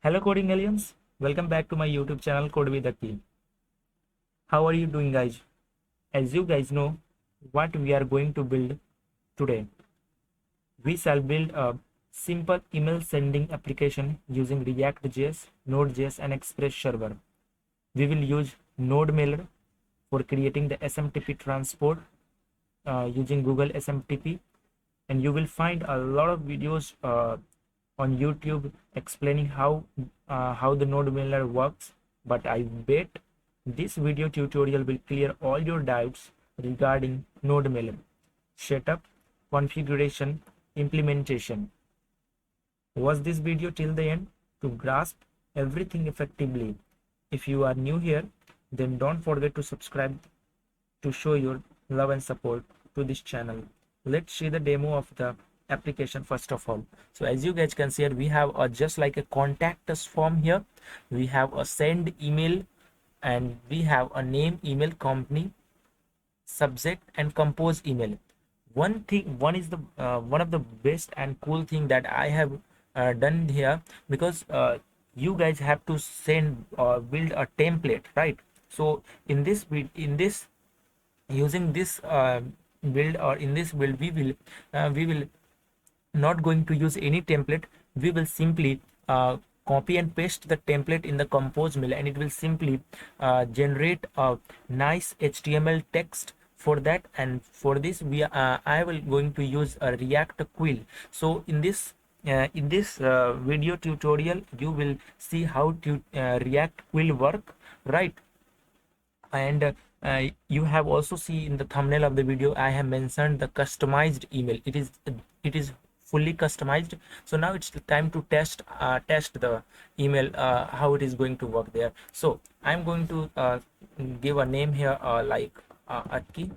Hello coding aliens, welcome back to my YouTube channel Code with Aki. How are you doing guys? As you guys know what we are going to build today. We shall build a simple email sending application using React.js, Node.js and Express Server. We will use NodeMailer for creating the SMTP transport using Google SMTP, and you will find a lot of videos on YouTube explaining how the NodeMailer works. But I bet this video tutorial will clear all your doubts regarding NodeMailer setup, configuration, implementation. Watch this video till the end to grasp everything effectively. If you are new here, then don't forget to subscribe to show your love and support to this channel. Let's see the demo of the application first of all. So as you guys can see here, we have just like a contact us form here. We have a send email and we have a name, email, company, subject and compose email. One of the best and cool thing that I have done here, because you guys have to send or build a template, right? So in this using this build, or in this build we will not going to use any template. We will simply copy and paste the template in the compose mail, and it will simply generate a nice HTML text for that. And for this I will going to use a React Quill. So in this video tutorial you will see how to React Quill work, right? And you have also see in the thumbnail of the video I have mentioned the customized email. It is fully customized. So now it's the time to test the email, how it is going to work there. So I'm going to give a name here, like Atki,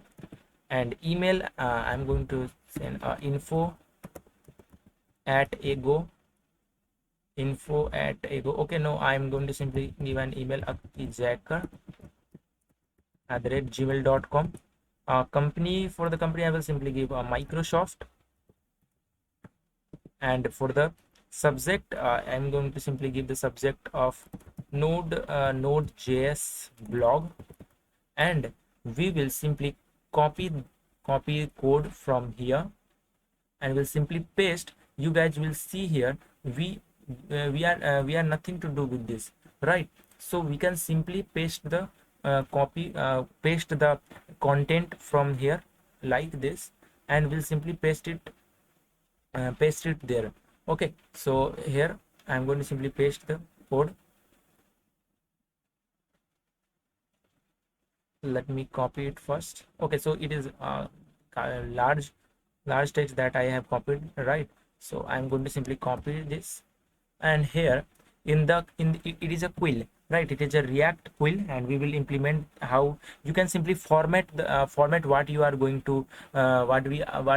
and email I'm going to send info at ego. Okay, no, I'm going to simply give an email atkijacker@gmail.com. Company, for the company I will simply give Microsoft, and for the subject I'm going to simply give the subject of Node.js blog, and we will simply copy code from here and will simply paste. You guys will see here we are nothing to do with this, right? So we can simply paste the paste the content from here like this, and we'll simply paste it there. Okay, so here I'm going to simply paste the code. Let me copy it first. Okay, so it is large text that I have copied, right? So I'm going to simply copy this, and here it is a quill, right? It is a React quill, and we will implement how you can simply format the format what you are going to what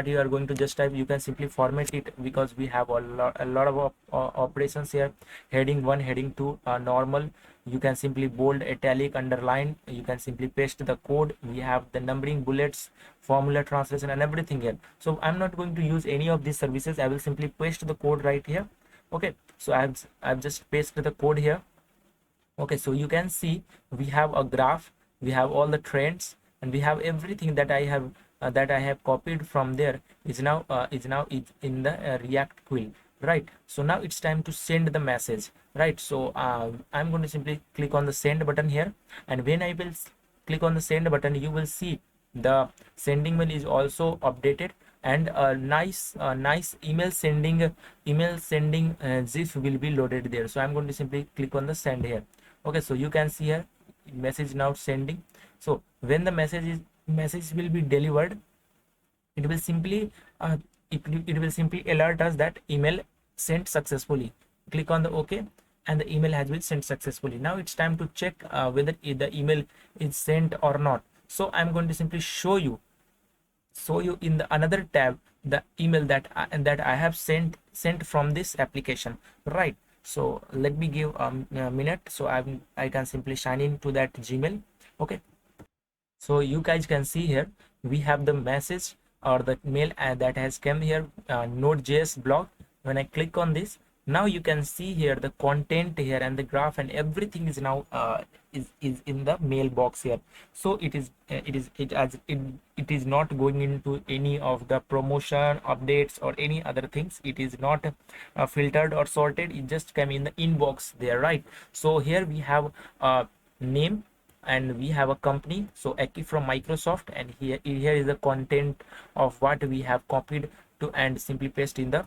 you are going to just type. You can simply format it, because we have a lot of operations here. Heading 1, heading 2 normal. You can simply bold, italic, underline. You can simply paste the code. We have the numbering, bullets, formula translation and everything here. So I'm not going to use any of these services. I will simply paste the code right here. Okay, so I've just pasted the code here. Okay, so you can see we have a graph, we have all the trends, and we have everything that I have copied from there is now in the React quill, right? So now it's time to send the message, right? So I'm going to simply click on the send button here, and when I will click on the send button, you will see the sending mail is also updated, and a nice email sending zip will be loaded there. So I'm going to simply click on the send here. Okay, so you can see here message now sending. So when the message will be delivered, it will simply it will simply alert us that email sent successfully. Click on the OK, and the email has been sent successfully. Now it's time to check whether the email is sent or not. So I'm going to simply show you in the another tab the email that I have sent from this application, right? So let me give a minute, so I can simply sign in to that Gmail. Okay, so you guys can see here we have the message or the mail that has come here, Node.js blog. When I click on this, Now you can see here the content here and the graph and everything is now is in the mailbox here. So it is not going into any of the promotion updates or any other things. It is not filtered or sorted. It just came in the inbox there, right? So here we have a name and we have a company, so Aki from Microsoft, and here is the content of what we have copied to and simply paste in the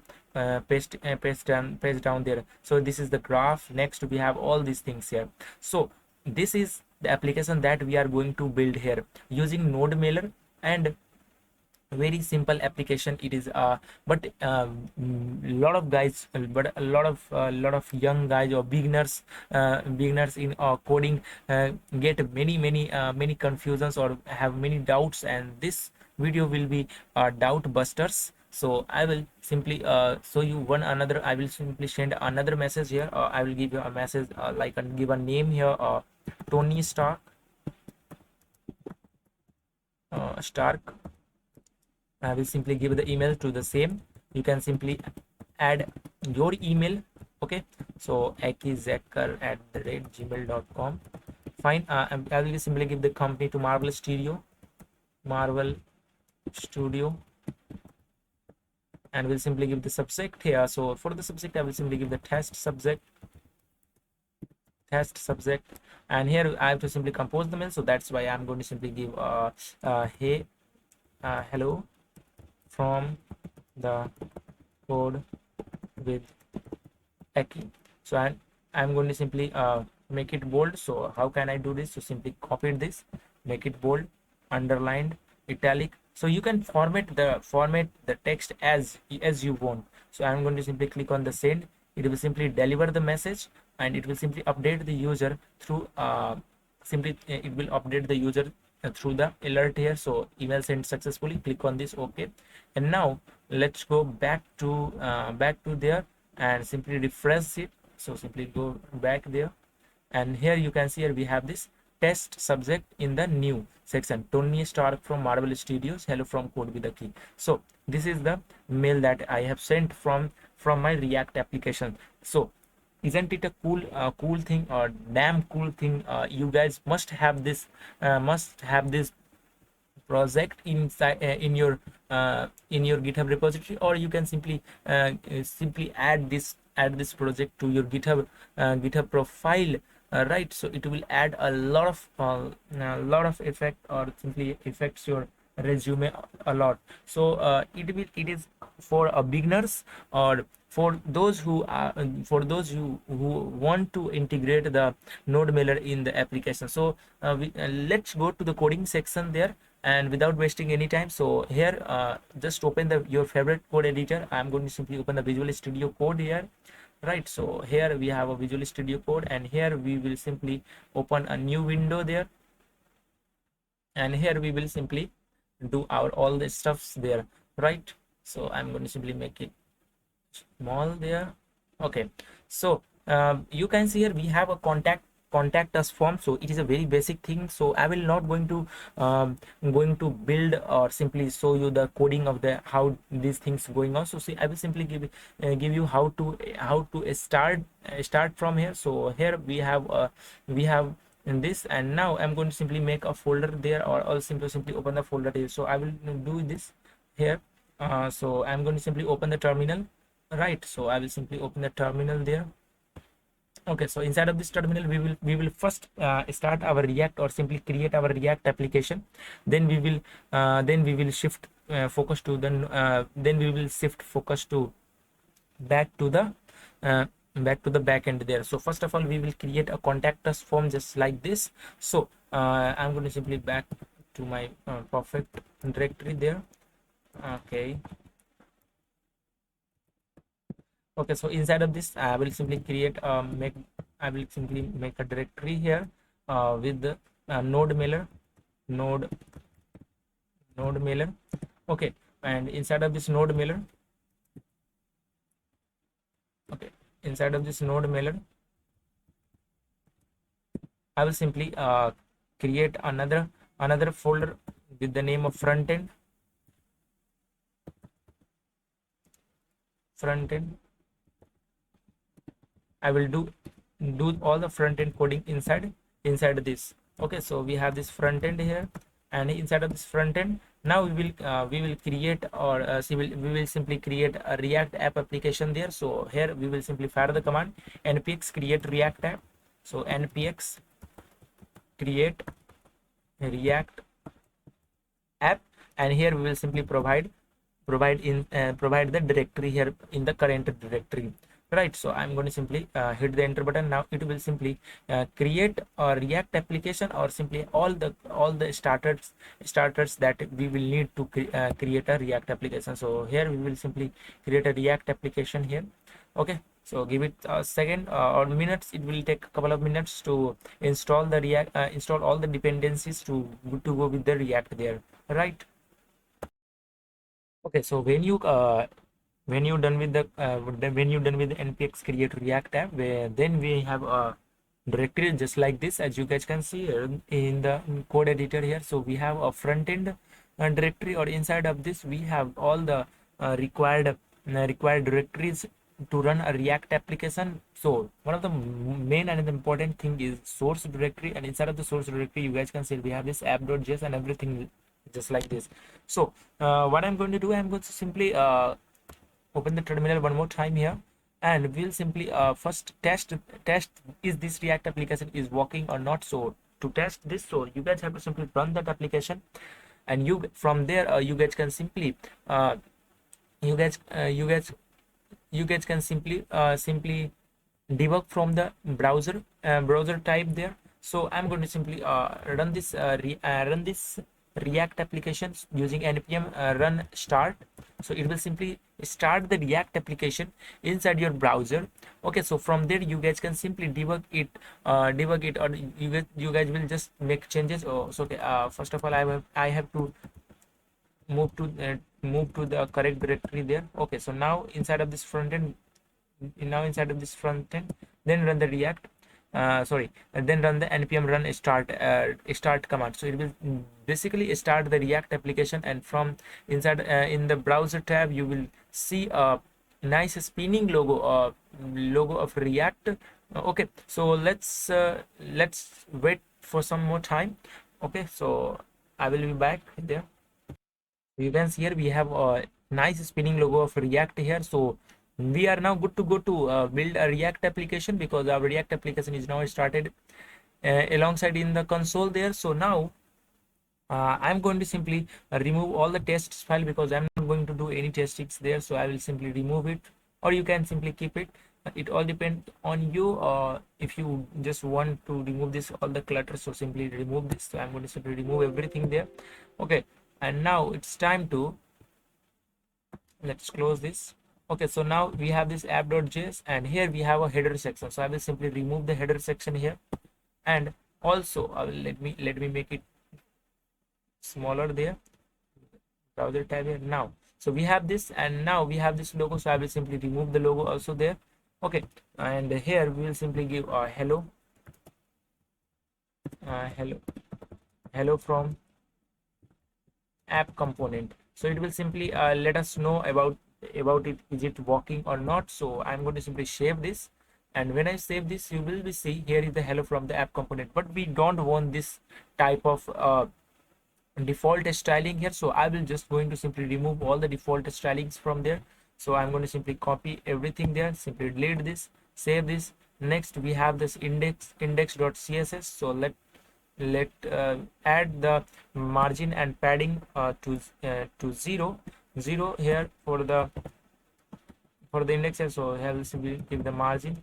paste down there. So this is the graph. Next we have all these things here. So this is the application that we are going to build here using node mailer, and very simple application it is. But lot of guys, but a lot of young guys or beginners in coding get many confusions or have many doubts, and this video will be doubt busters. So I will simply show you one another. I will simply send another message here. I will give you a message like give a name here, Tony Stark. I will simply give the email to the same. You can simply add your email. Okay, so akizacker@gmail.com. Fine. I will simply give the company to Marvel Studio, and we'll simply give the subject here. So for the subject, I will simply give the test subject, and here I have to simply compose the mail. So that's why I'm going to simply give hey, hello from the code with Aki. So I'm going to simply make it bold. So how can I do this? So simply copy this, make it bold, underlined, italic. So you can format the text as you want. So I'm going to simply click on the send. It will simply deliver the message, and it will simply update the user through it will update the user through the alert here. So email sent successfully. Click on this, okay. And now let's go back to there and simply refresh it. So simply go back there, and here you can see here we have this test subject in the new section. Tony Stark from Marvel Studios, hello from Code with Aki. So this is the mail that I have sent from my React application. So isn't it a cool thing, or damn cool thing? You guys must have this project inside in your GitHub repository, or you can simply add this project to your GitHub profile, right? So it will add a lot of effect, or simply affects your resume a lot. So it is for beginners, or for those who want to integrate the node mailer in the application. So let's go to the coding section there, and without wasting any time. So here just open your favorite code editor. I'm going to simply open the Visual Studio Code here, right? So here we have a Visual Studio Code, and here we will simply open a new window there, and here we will simply do our all the stuffs there, right? So I'm going to simply make it small there, okay. So you can see here we have a contact us form. So it is a very basic thing. So I will not going to build or simply show you the coding of the how these things going on. So see, I will simply give you how to start from here. So here we have in this, and now I'm going to simply make a folder there, or I'll simply open the folder here. So I will do this here. So I'm going to simply open the terminal, right? So I will simply open the terminal there. Okay, so inside of this terminal we will first start our React, or simply create our React application. Then we will shift focus to then we will shift focus to back to the back end there. So first of all, we will create a contact us form just like this. So I'm going to simply back to my perfect directory there, okay. Okay, so inside of this I will simply create I will simply make a directory here with the node mailer, okay. And inside of this node mailer, okay, inside of this node mailer I will simply create another folder with the name of front end, I will do all the front end coding inside this. Okay, so we have this front end here, and inside of this front end, now we will create, or we will simply create a React app application there. So here we will simply fire the command npx create React app. So npx create React app, and here we will simply provide the directory here in the current directory, right? So I'm going to simply hit the enter button. Now it will simply create a React application, or simply all the starters that we will need to create a React application. So here we will simply create a React application here. Okay, so give it a second or minutes. It will take a couple of minutes to install the React, install all the dependencies to go with the React there, right? Okay, so when you done with the npx create React app, then we have a directory just like this, as you guys can see here in the code editor here. So we have a front end directory, or inside of this we have all the required directories to run a React application. So one of the main and the important thing is source directory, and inside of the source directory you guys can see we have this app.js and everything just like this. So what I'm going to do, I'm going to simply open the terminal one more time here, and we'll simply first test is this React application is working or not. So to test this, so you guys have to simply run that application, and you from there you guys can simply you guys can simply debug from the browser type there. So I'm going to simply run this React applications using npm run start. So it will simply start the React application inside your browser. Okay, so from there you guys can simply debug it, or you guys will just make changes. Oh, so okay, first of all I have to move to the correct directory there. Okay, so now inside of this front end, then run the React, then run the npm run start command. So it will basically start the React application, and from inside in the browser tab you will see a nice spinning logo of React. Okay, so let's wait for some more time. Okay, so I will be back there. You can see here we have a nice spinning logo of React here. So we are now good to go to build a React application, because our React application is now started alongside in the console there. So now I'm going to simply remove all the tests file, because I'm not going to do any testings there. So I will simply remove it, or you can simply keep it. It all depends on you. If you just want to remove this all the clutter, so simply remove this. So I'm going to simply remove everything there. Okay, and now it's time to, let's close this. Okay, so now we have this app.js, and here we have a header section. So I will simply remove the header section here, and also I will let me make it smaller there, browser tab here. Now so we have this, and now we have this logo. So I will simply remove the logo also there. Okay, and here we will simply give a hello hello from app component. So it will simply let us know about it, is it working or not. So I'm going to simply save this, and when I save this you will be see here is the hello from the app component, but we don't want this type of default styling here. So I will just going to simply remove all the default stylings from there. So I'm going to simply copy everything there, simply delete this, save this. Next we have this index.css. So let add the margin and padding to 0 here for the index. So here we give the margin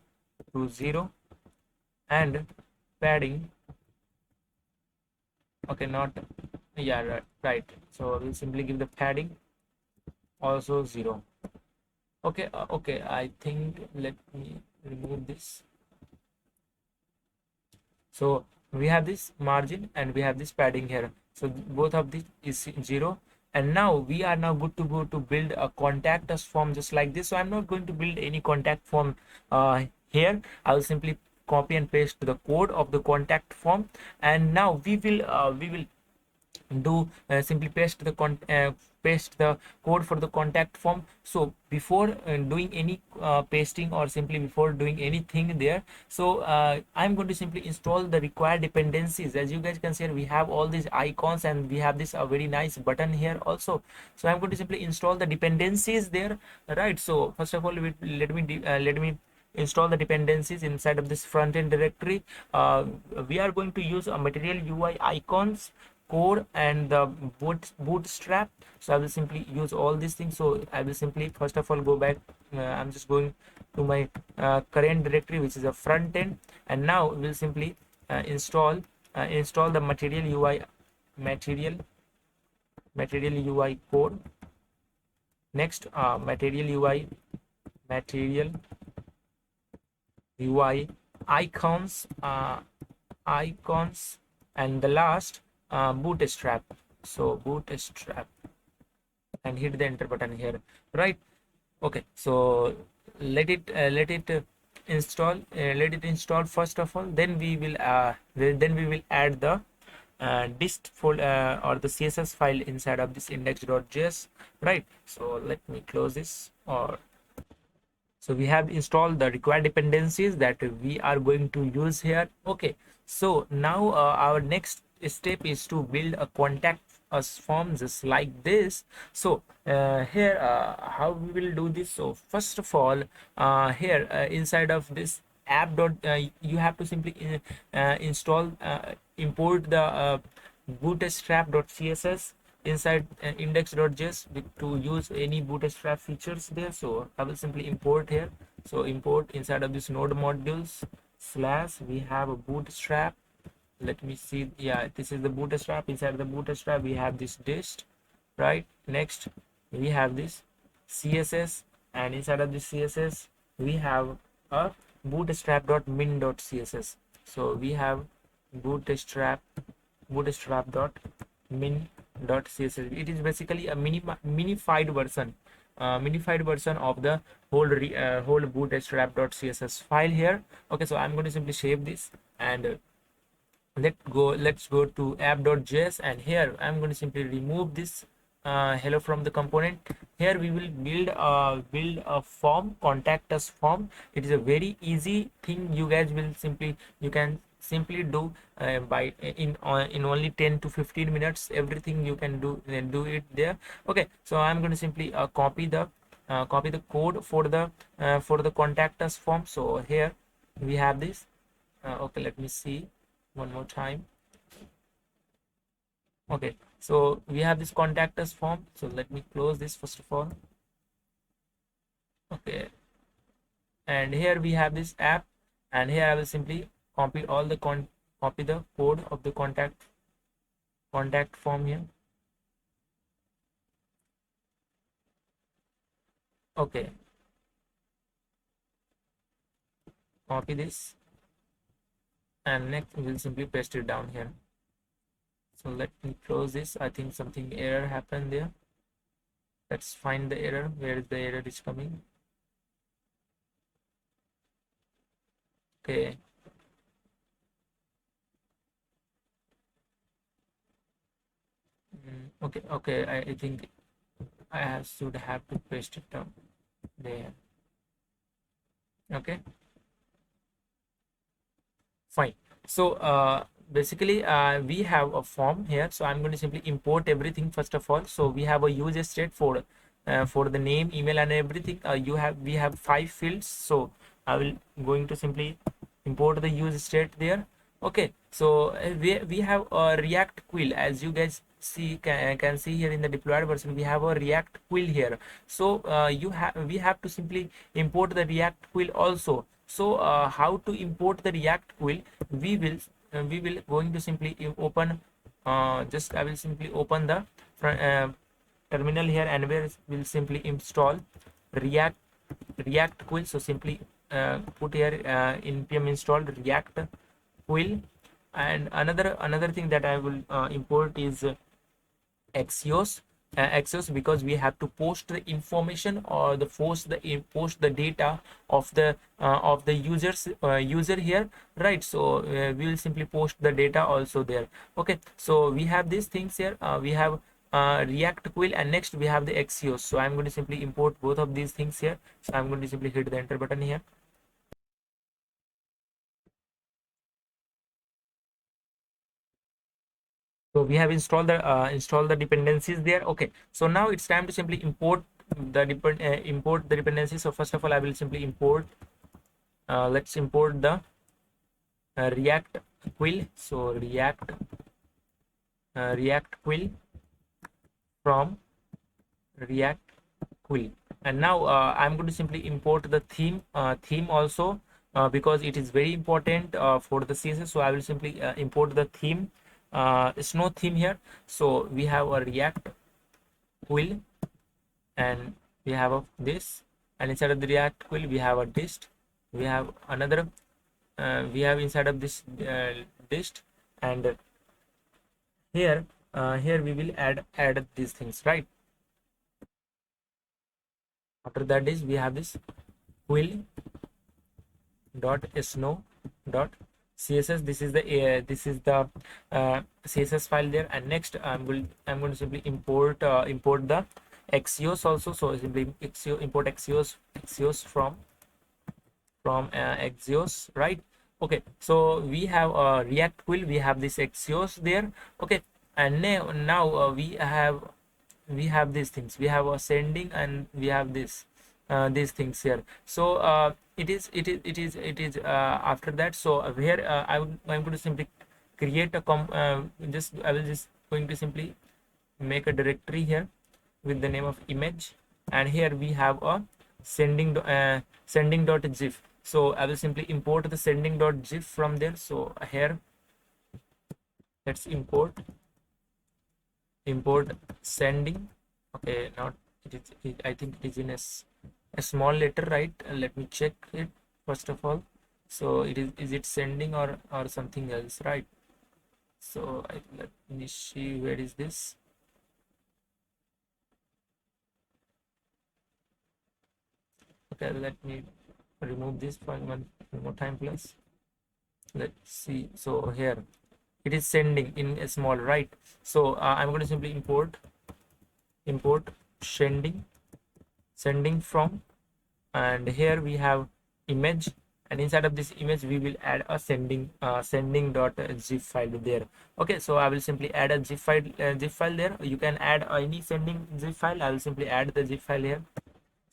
to 0 and padding, okay, not, yeah, right. So we'll simply give the padding also 0. Okay, okay, I think let me remove this. So we have this margin and we have this padding here. So both of these is 0, and now we are now good to go to build a contact us form just like this. So I'm not going to build any contact form here. I'll simply copy and paste the code of the contact form, and now we will do simply paste the code for the contact form. So before doing any pasting, or simply before doing anything there, so I'm going to simply install the required dependencies. As you guys can see here, we have all these icons, and we have this very nice button here also. So I'm going to simply install the dependencies there, right? So first of all, let me install the dependencies inside of this front end directory. We are going to use a material UI icons, core, and the bootstrap. So I will simply use all these things. So I will simply first of all go back. I'm just going to my current directory, which is a front end, and now we'll simply install the material UI code. Next, material UI icons, and the last bootstrap. So bootstrap, and hit the enter button here, right? Okay, so let it install first of all. Then we will add the dist folder, or the css file inside of this index.js, right? So let me close this. Or so we have installed the required dependencies that we are going to use here. Okay, so now our next step is to build a contact us form just like this. So here, how we will do this? So first of all, here inside of this app dot you have to simply import the bootstrap.css inside index.js to use any bootstrap features there. So I will simply import here. So import inside of this node modules slash, we have a bootstrap. Let me see. Yeah, this is the bootstrap. Inside the bootstrap we have this dist, right? Next we have this css, and inside of this css we have a bootstrap.min.css. So we have bootstrap.min.css. It is basically a minified version of the whole bootstrap.css file here. Okay, so I'm going to simply save this, and let's go to app.js, and here I'm going to simply remove this hello from the component. Here we will build a form, contact us form. It is a very easy thing. You can simply do in only 10 to 15 minutes. Everything you can do it there. Okay, so I'm going to simply copy the code for the contact us form. So here we have this. Okay, let me see one more time. Okay, so we have this contact us form. So let me close this first of all. Okay, and here we have this app, and here I will simply copy the code of the contact form here. Okay, copy this, and next we will simply paste it down here. So let me close this. I think something error happened there. Let's find the error. Where is the error is coming? Okay, okay, I think should have to paste it down there. Okay, fine. So basically we have a form here. So I'm going to simply import everything first of all. So we have a user state for the name, email, and everything. We have 5 fields. So I will going to simply import the user state there. Okay, so we have a React quill. As you guys can see here in the deployed version, we have a React quill here. So we have to simply import the React quill also. So how to import the React quill? We will going to simply open just I will simply open the terminal here, and we'll simply install React quill. So simply put here npm install React quill. And another thing that I will import is Axios. Axios, because we have to post the information or the post the data of the user here, right? So we will simply post the data also there. Okay, so we have these things here. We have React Quill, and next we have the Axios. So I'm going to simply import both of these things here. So I'm going to simply hit the enter button here. So we have installed the dependencies there. Okay, so now it's time to simply import the dependencies. So first of all, I will simply import. Let's import the React Quill. So React Quill from React Quill, and now I'm going to simply import the theme also, because it is very important for the CSS. So I will simply import the theme, Snow theme here. So we have a React Quill, and we have this, and inside of the React Quill we have a dist. We have another. We have inside of this dist, and here we will add these things, right? After that is we have this quill dot snow dot css. This is the css file there. And next I'm going to simply import the Axios also. So simply import Axios from Axios, right? Okay, so we have React Quill, we have this Axios there. Okay, and now we have these things. We have a sending, and we have these things here. So after that. So here I'm going to simply create a I will just going to simply make a directory here with the name of image, and here we have a sending.gif. So I will simply import the sending.gif from there. So here let's import sending. Okay, not I think it is in a small letter, right? Let me check it first of all. So is it sending or something else, right? So let me see, where is this? Okay, let me remove this one more time, plus. Let's see. So here it is sending in a small, right? So I'm going to simply import sending from, and here we have image, and inside of this image we will add a sending.zip file there. Okay, so I will simply add a zip file there. You can add any sending zip file. I will simply add the zip file here.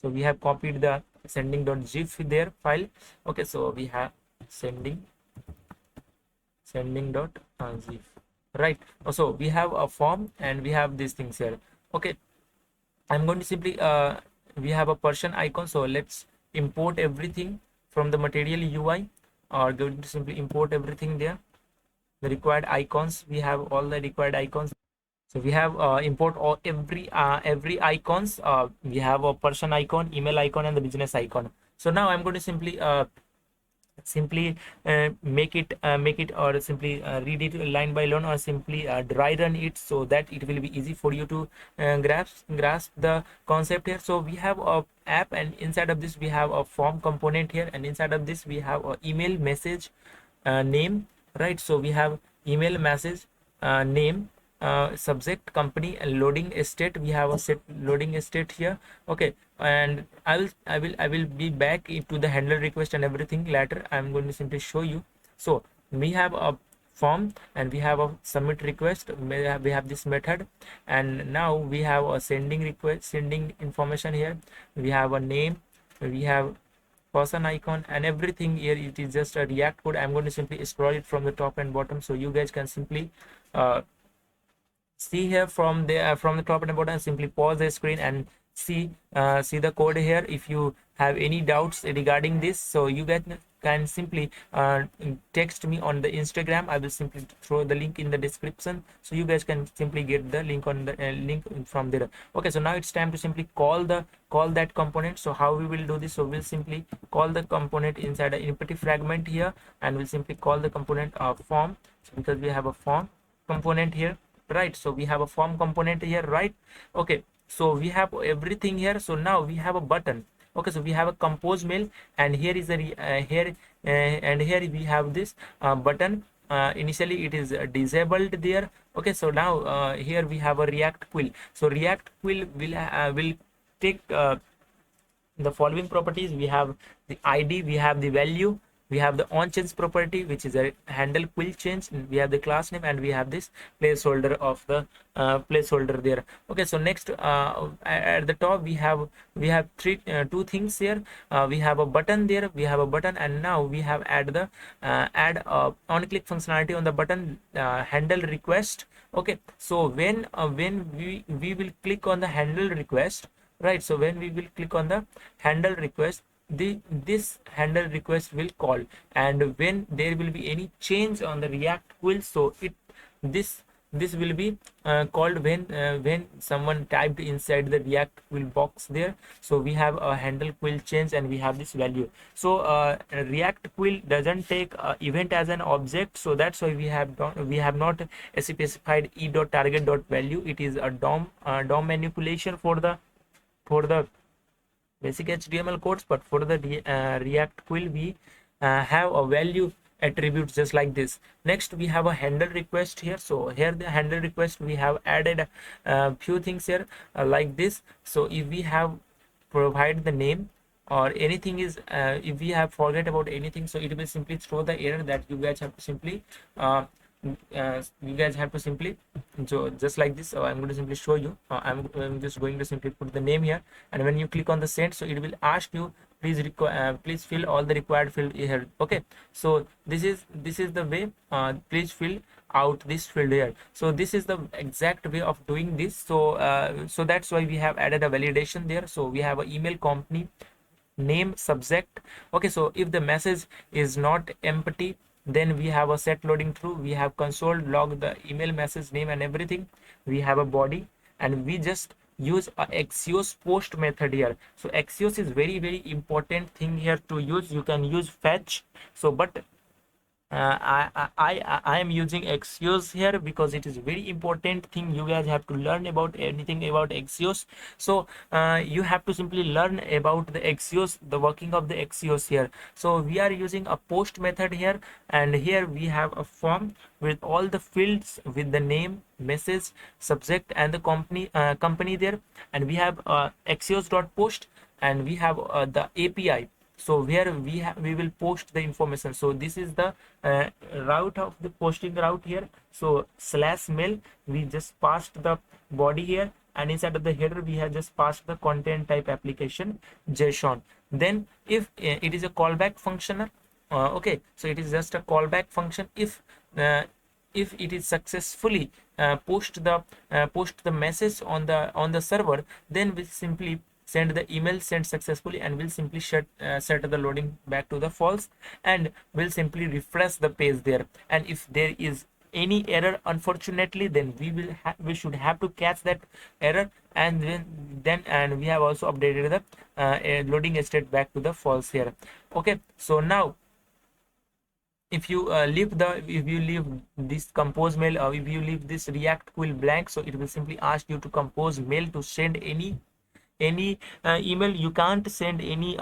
So we have copied the sending.zip there file. Okay, so we have sending.zip, right? Also we have a form, and we have these things here. Okay, I'm going to simply we have a person icon. So let's import everything from the material UI, or going to simply import everything there. The required icons, we have all the required icons. So we have import all every icons. We have a person icon, email icon, and the business icon. So now I'm going to simply make it, or simply read it line by line, or simply dry run it, so that it will be easy for you to grasp the concept here. So we have a app, and inside of this we have a form component here, and inside of this we have a email message name, right? So we have email message name, subject, company, and loading state. We have a set loading state here. Okay, and I will be back into the handler request and everything later. I'm going to simply show you. So we have a form, and we have a submit request. We have this method, and now we have a sending request, sending information here. We have a name, we have person icon, and everything here. It is just a React code. I'm going to simply scroll it from the top and bottom, so you guys can simply see here from the top and bottom. Simply pause the screen and see the code here. If you have any doubts regarding this, so you guys can simply text me on the Instagram. I will simply throw the link in the description, so you guys can simply get the link on the link from there. Okay, so now it's time to simply call that component. So how we will do this? So we'll simply call the component inside an empty fragment here, and we'll simply call the component form. So because we have a form component here, right? So we have a form component here, right? Okay, so we have everything here. So now we have a button. Okay, so we have a compose mail, and here is a and here we have this button. Initially it is disabled there. Okay, so now here we have a React quill. So React quill will take the following properties. We have the id, we have the value, we have the on change property, which is a handle quill change, and we have the class name, and we have this placeholder of the placeholder there. Okay, so next at the top we have two things here. We have a button there, we have a button, and now we have add on click functionality on the button, handle request. Okay, so when we will click on the handle request, right? So when we will click on the handle request, this handle request will call, and when there will be any change on the React quill, so this this will be called when someone typed inside the React quill box there. So we have a handle quill change, and we have this value. So React quill doesn't take event as an object, so that's why we have not specified e.target.value. It is a DOM manipulation for the basic HTML codes, but for the React quill we have a value attribute just like this. Next we have a handle request here. So here the handle request, we have added a few things here like this. So if we have provide the name or anything is if we have forget about anything, so it will simply throw the error that you guys have to simply so just like this. I'm going to simply show you. I'm just going to simply put the name here, and when you click on the send, so it will ask you, please fill all the required field here. Okay, so this is the way. Please fill out this field here. So this is the exact way of doing this. So that's why we have added a validation there. So we have an email company name subject. Okay, so if the message is not empty, then we have a set loading through. We have console log the email message name and everything. We have a body, and we just use a Axios post method here. So Axios is very important thing here to use. You can use fetch, so but I am using Axios here because it is very important thing. You guys have to learn about anything about Axios. So you have to simply learn about the Axios, the working of the Axios here. So we are using a post method here, and here we have a form with all the fields with the name, message, subject, and the company there, and we have Axios.post, and we have the API. So where we will post the information. So this is the route of the posting route here. So /mail, we just passed the body here, and inside of the header we have just passed the content type application JSON. Then if it is a callback function, okay, so it is just a callback function. If it is successfully post the message on the server, then we simply send the email sent successfully, and will simply set the loading back to the false, and will simply refresh the page there. And if there is any error, unfortunately, then we should have to catch that error, and then we have also updated the loading state back to the false here. Okay, so now if you leave this compose mail, or if you leave this React quill blank, so it will simply ask you to compose mail to send any email. You can't send any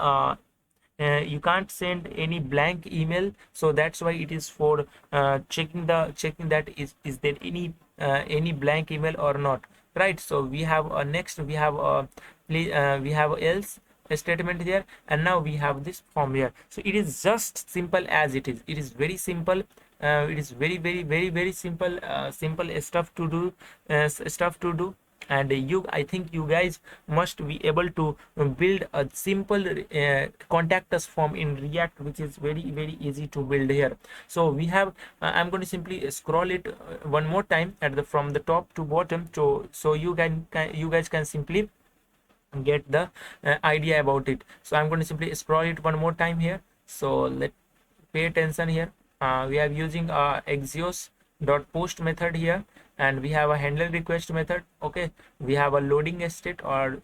blank email. So that's why it is for checking that is there any blank email or not, right? So we have next we have else statement here, and now we have this form here. So it is just simple as it is very simple. It is very simple, simple stuff to do. And I think you guys must be able to build a simple contact us form in React, which is very easy to build here. So we have I'm going to simply scroll it one more time from the top to bottom, so you guys can simply get the idea about it. So I'm going to simply scroll it one more time here. So let pay attention here. We are using Axios dot post method here, and we have a handle request method. Okay, we have a loading state or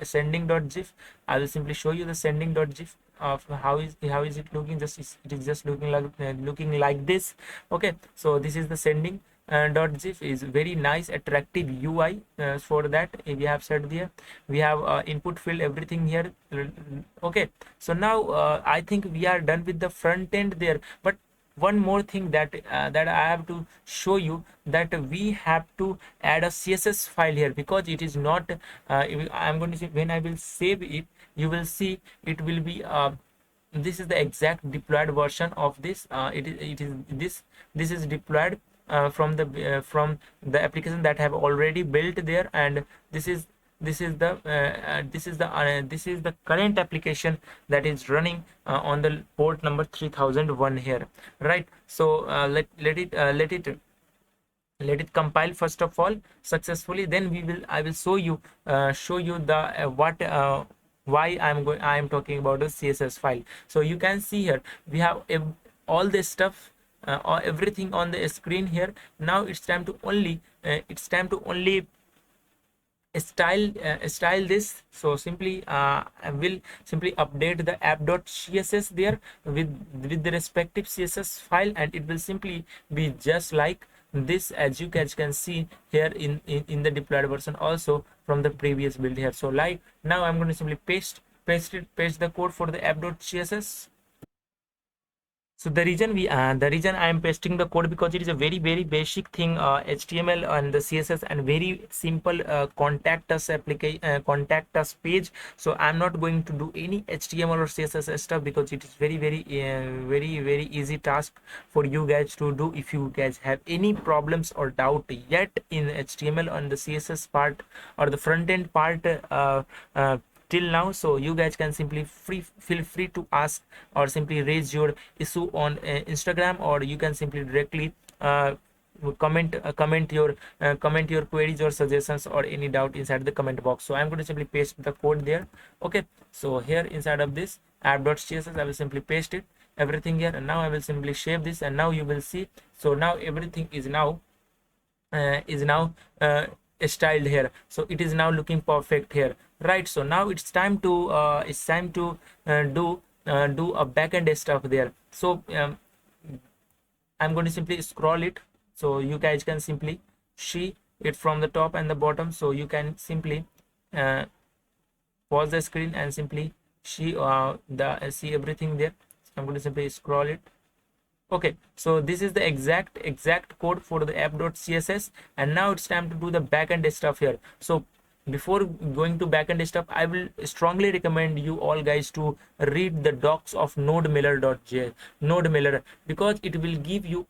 sending.gif. I will simply show you the sending.gif of how is it looking. It is just looking like this. Okay, so this is the sending. .zip is very nice attractive UI. For that we have set there, we have input field, everything here. Okay, so now I think we are done with the front end there, but one more thing that I have to show you, that we have to add a CSS file here, because it is not I'm going to see, when I will save it, you will see it will be this is the exact deployed version of this. This is deployed from the application that have already built there, and this is the current application that is running on the port number 3001 here, right? So let it compile first of all successfully, then I will show you the what why I am talking about the CSS file. So you can see here we have all this stuff or everything on the screen here. Now it's time to only style this. So simply I will simply update the app.css there with the respective CSS file, and it will simply be just like this, as you guys can see here in the deployed version also from the previous build here. So like now I'm going to simply paste the code for the app.css. So the reason I am pasting the code, because it is a very basic thing, HTML and the CSS, and very simple contact us page. So I'm not going to do any HTML or CSS stuff, because it is very easy task for you guys to do. If you guys have any problems or doubt yet in HTML and the CSS part or the front end part till now, so you guys can simply feel free to ask or simply raise your issue on Instagram, or you can simply directly comment your queries or suggestions or any doubt inside the comment box. So I'm going to simply paste the code there. Okay, so here inside of this app.css I will simply paste it everything here, and now I will simply save this, and now you will see. So now everything is now styled here, so it is now looking perfect here, right? So now it's time to do a backend stuff there. So I'm going to simply scroll it, so you guys can simply see it from the top and the bottom. So you can simply pause the screen and simply see see everything there. I'm going to simply scroll it. Okay, so this is the exact code for the app.css, and now it's time to do the backend stuff here. So before going to backend stuff, I will strongly recommend you all guys to read the docs of NodeMiller.js, because it will give you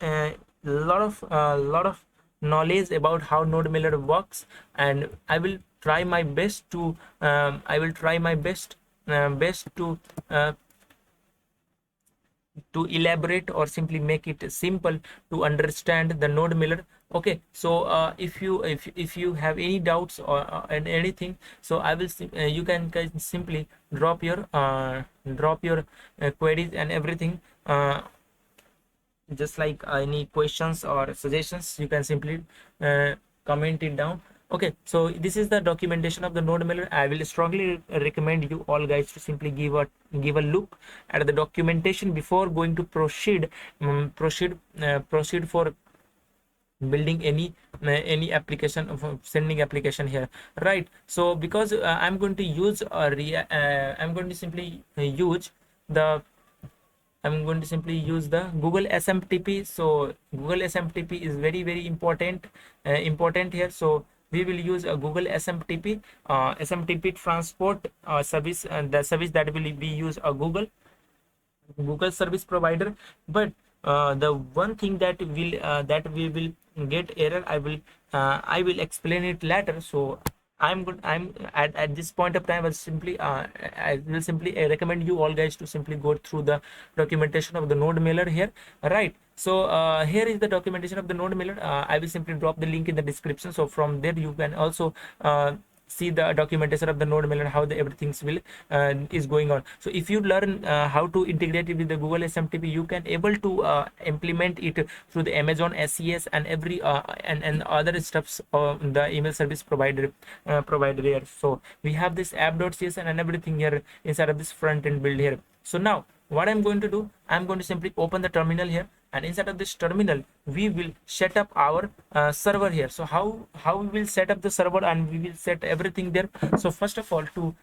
a lot of knowledge about how NodeMiller works, and I will try my best to elaborate or simply make it simple to understand the NodeMiller. Okay, so if you have any doubts or and anything, so I will you can guys simply drop your queries and everything, just like any questions or suggestions, you can simply comment it down. Okay, so this is the documentation of the NodeMiller. I will strongly recommend you all guys to simply give a look at the documentation before going to proceed for building any application of sending application here, right? So because I'm going to use I'm going to simply use the Google SMTP. So Google SMTP is very important here. So we will use a Google SMTP SMTP transport service, the service that will be used a Google service provider. But the one thing that we will get error, I will explain it later. So I'm at this point of time, I will simply recommend you all guys to simply go through the documentation of the NodeMiller here, right? So here is the documentation of the NodeMiller. I will simply drop the link in the description, so from there you can also see the documentation of the NodeMiller, how the everything will is going on. So if you learn how to integrate it with the Google SMTP, you can able to implement it through the Amazon SES and every and other stuffs the email service provider here. So we have this app.css and everything here inside of this front end build here. So now what I'm going to do, I'm going to simply open the terminal here, and inside of this terminal we will set up our server here. So how we will set up the server, and we will set everything there. So first of all, to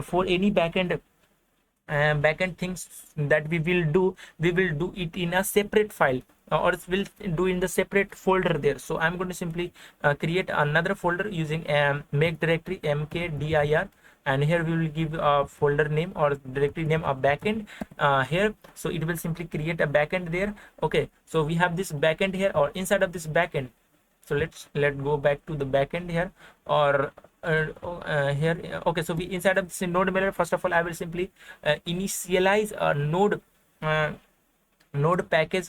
for any backend things that we will do it in a separate file, or we'll do in the separate folder there. So I'm going to simply create another folder using make directory mkdir, and here we will give a folder name or directory name of backend here. So it will simply create a backend there. Okay, so we have this backend here, or inside of this backend. So let's go back to the backend here, or here. Okay, so we inside of this node manager, first of all I will simply initialize a uh, node package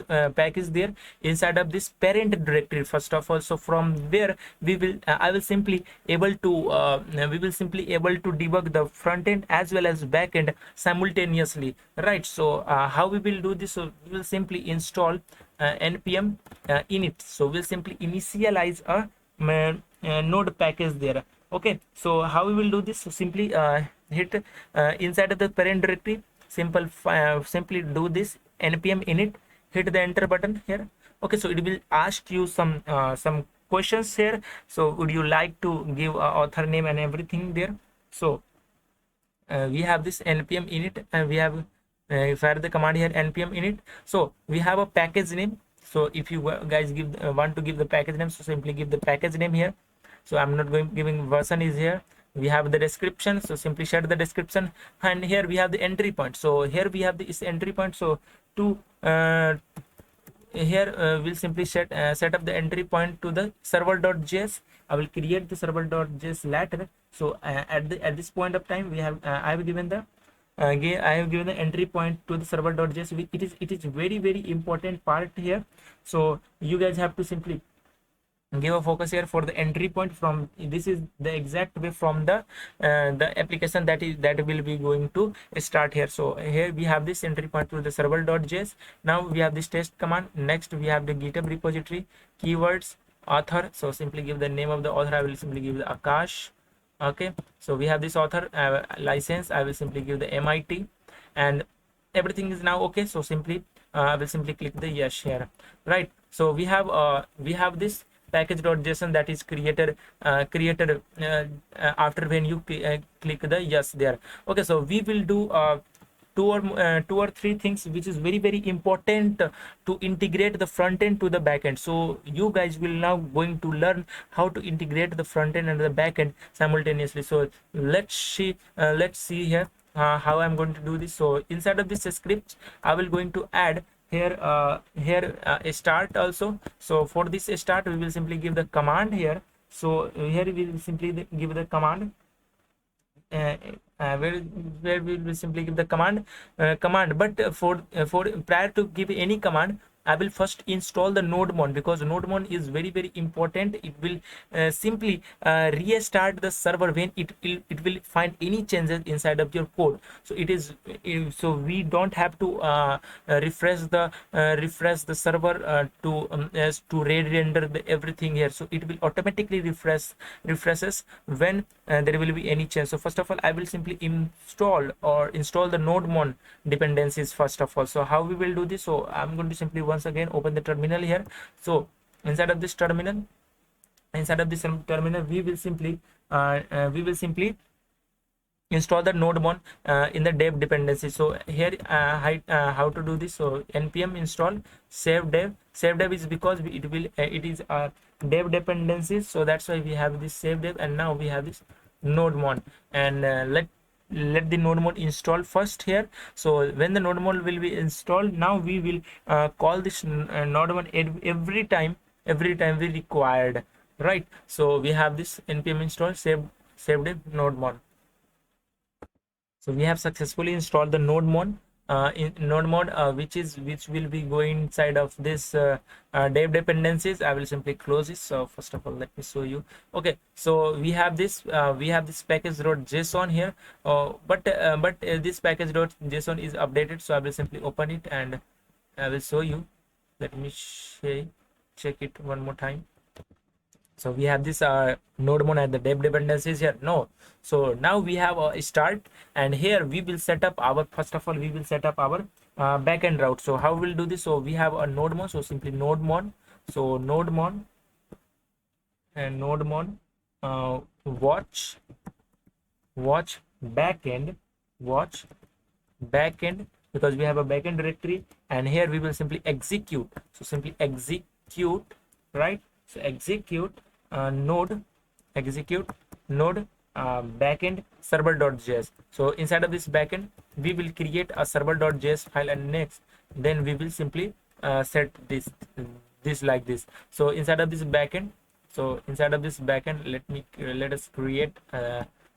there inside of this parent directory first of all. So from there we will I will simply able to we will simply able to debug the front end as well as back end simultaneously, right? So how we will do this? So we will simply install npm init. So we'll simply initialize a node package there. Okay, so how we will do this? So simply hit inside of the parent directory, simply do this npm init, hit the enter button here. Okay, so it will ask you some questions here. So would you like to give author name and everything there? So we have this npm init, and we have fire the command here npm init. So we have a package name. So if you guys want to give the package name, so simply give the package name here. So I'm not giving version is here. We have the description, so simply set the description, and here we have the entry point. So here we have this entry point. So to here we'll simply set up the entry point to the server.js. I will create the server.js later. So at this point of time, we have I have given the I have given the entry point to the server.js. It is very important part here. So you guys have to simply give a focus here for the entry point. From this is the exact way from the application that will be going to start here. So here we have this entry point to the server.js. Now we have this test command. Next we have the GitHub repository, keywords, author. So simply give the name of the author. I will simply give the Akash. Okay, so we have this author license. I will simply give the MIT, and everything is now okay. So simply I will simply click the yes here, right? So we have this package.json that is created after when you click the yes there. Okay, so we will do two or three things which is very important to integrate the front end to the back end. So you guys will now going to learn how to integrate the front end and the back end simultaneously. So let's see here how I'm going to do this. So inside of this script I will going to add here a start also. So for this start we will simply give the command here. So here we will simply give the command where we will simply give the command but for prior to give any command, I will first install the nodemon, because nodemon is very important. It will simply restart the server when it will find any changes inside of your code. So so we don't have to refresh the server to render the everything here. So it will automatically refreshes when there will be any change. So first of all I will simply install the nodemon dependencies first of all. So how we will do this? So I'm going to simply once again open the terminal here. So inside of this terminal we will simply install the nodemon in the dev dependency. So here how to do this? So npm install save dev is because it is dev dependencies, so that's why we have this save dev, and now we have this nodemon, and let the nodemon install first here. So when the nodemon will be installed, now we will call this nodemon every time we required, right? So we have this npm install save dev nodemon. So we have successfully installed the nodemon in nodemon which will be going inside of this dev dependencies. I will simply close this. So first of all let me show you. Okay, so we have this package.json here, but this package.json is updated. So I will simply open it and I will show you. Let me check it one more time. So we have this node at the dev dependencies here. No. So now we have a start, and here we will set up our, first of all, we will set up our backend route. So how we'll do this? So we have a node. So simply node. So node and node watch backend, watch backend, because we have a backend directory, and here we will simply execute. So simply execute, right? So execute node, execute node backend server.js. So inside of this backend we will create a server.js file, and next then we will simply set this like this. So inside of this backend, let us create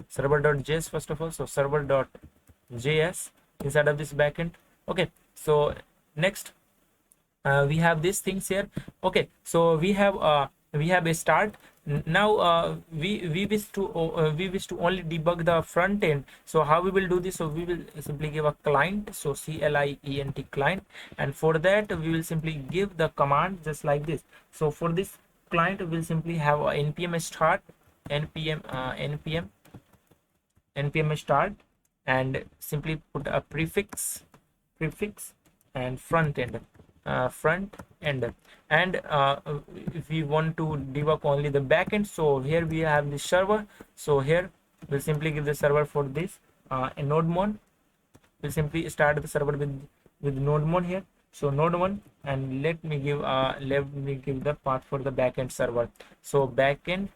server.js first of all. So server.js inside of this backend. Okay, so next we have these things here. Okay, so we have a start. Now we wish to only debug the front end. So how we will do this? So we will simply give a client, so client client, and for that we will simply give the command just like this. So for this client we will simply have a npm start, npm start, and simply put a prefix and front end, and if we want to debug only the backend, so here we have the server. So here we'll simply give the server for this a node. We'll simply start the server with node here. So node1, and let me give the path for the backend server. So backend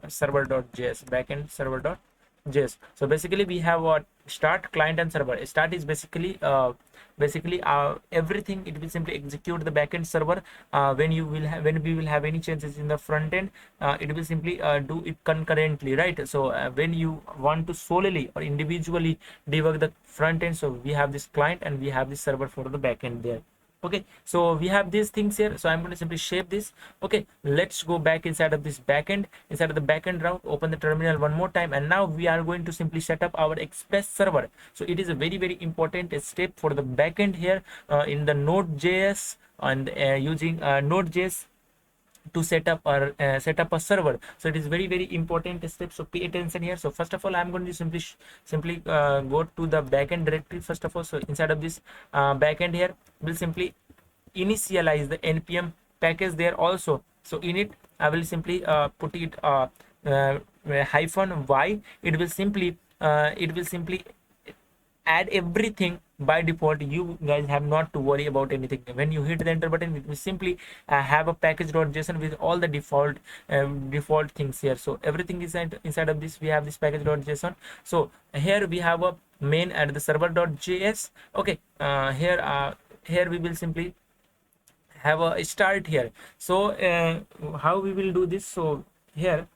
server.js. So basically we have what start, client, and server. Start is basically everything. It will simply execute the backend server when we will have any changes in the front end. It will simply do it concurrently, right? So when you want to solely or individually debug the front end, so we have this client and we have this server for the backend there. Okay, so we have these things here. So I'm going to simply shape this. Okay, let's go back inside of this backend, inside of the backend route, open the terminal one more time, and now we are going to simply set up our express server. So it is a very important step for the backend here in the node.js, and using node.js to set up a server. So it is very important step, so pay attention here. So first of all, I'm going to simply go to the backend directory first of all. So inside of this backend here, we'll simply initialize the npm package there also. So in it I will simply put it -y. It will simply add everything by default. You guys have not to worry about anything. When you hit the enter button, it will simply have a package.json with all the default things here. So everything is inside of this. We have this package.json. So here we have a main at the server.js. Okay, here we will simply have a start here. So how we will do this? So here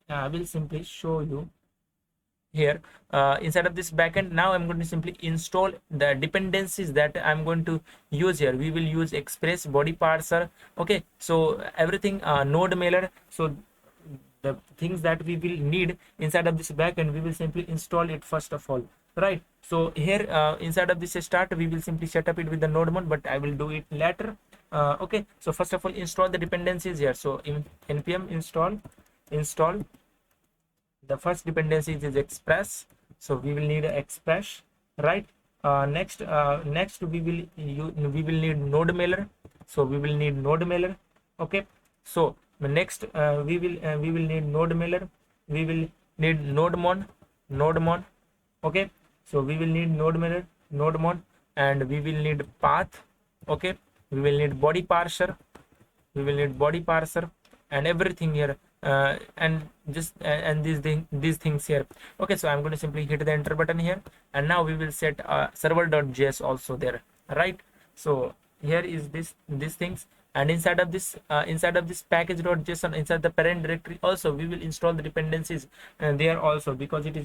I will simply show you here inside of this backend. Now I'm going to simply install the dependencies that I'm going to use here. We will use express body parser. Okay, so everything node mailer. So the things that we will need inside of this backend, we will simply install it first of all, right? So here inside of this start, we will simply set up it with the node1, but I will do it later. Okay, so first of all, install the dependencies here. So in npm install the first dependency is express. So we will need express, right? Next we will need node mailer. So we will need node mailer. Okay, so next we will need node mailer. We will need nodemon. Okay, so we will need node mailer, nodemon, and we will need path. Okay, we will need body parser. And everything here, and these things here. Okay, so I'm going to simply hit the enter button here, and now we will set server.js also there, right? So here is these things, and inside of this package.json, inside the parent directory also, we will install the dependencies there also, because it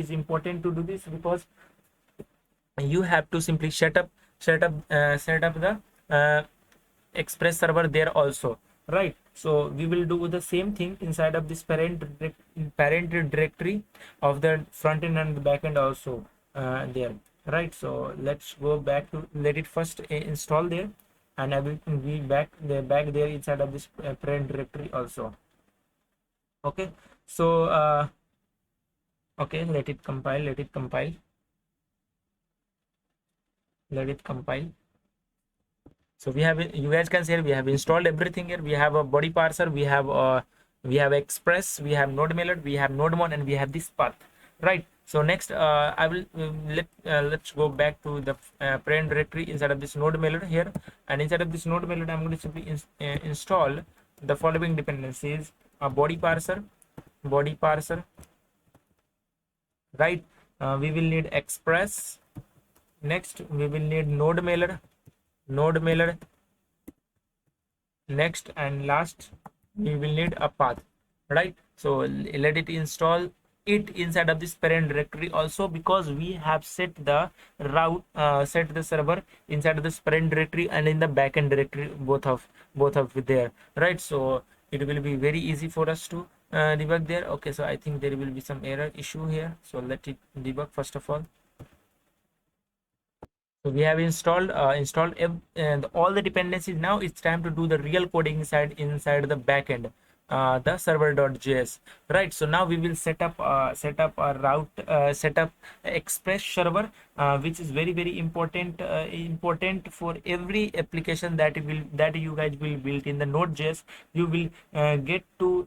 is important to do this, because you have to simply set up the express server there also, right? So we will do the same thing inside of this parent directory of the front end and the back end also there, right? So let's go back to let it first install there, and everything will be back there inside of this parent directory also. Okay, so okay, let it compile, let it compile, let it compile. So we have, you guys can see we have installed everything here. We have a body parser, we have express, we have node mailer, we have nodemon, and we have this path, right? So next I will let's go back to the parent directory inside of this node mailer here, and inside of this node mailer I'm going to simply install the following dependencies: a body parser, right? We will need express. Next we will need node mailer, next and last we will need a path, right? So let it install it inside of this parent directory also, because we have set the route, set the server inside of this parent directory and in the backend directory, both of there, right? So it will be very easy for us to debug there. Okay, so I think there will be some error issue here, so let it debug first of all. So we have installed and all the dependencies. Now it's time to do the real coding inside the backend, the server.js, right? So now we will set up a route, set up express server, which is very important, important for every application that you guys will build in the Node.js. You will get to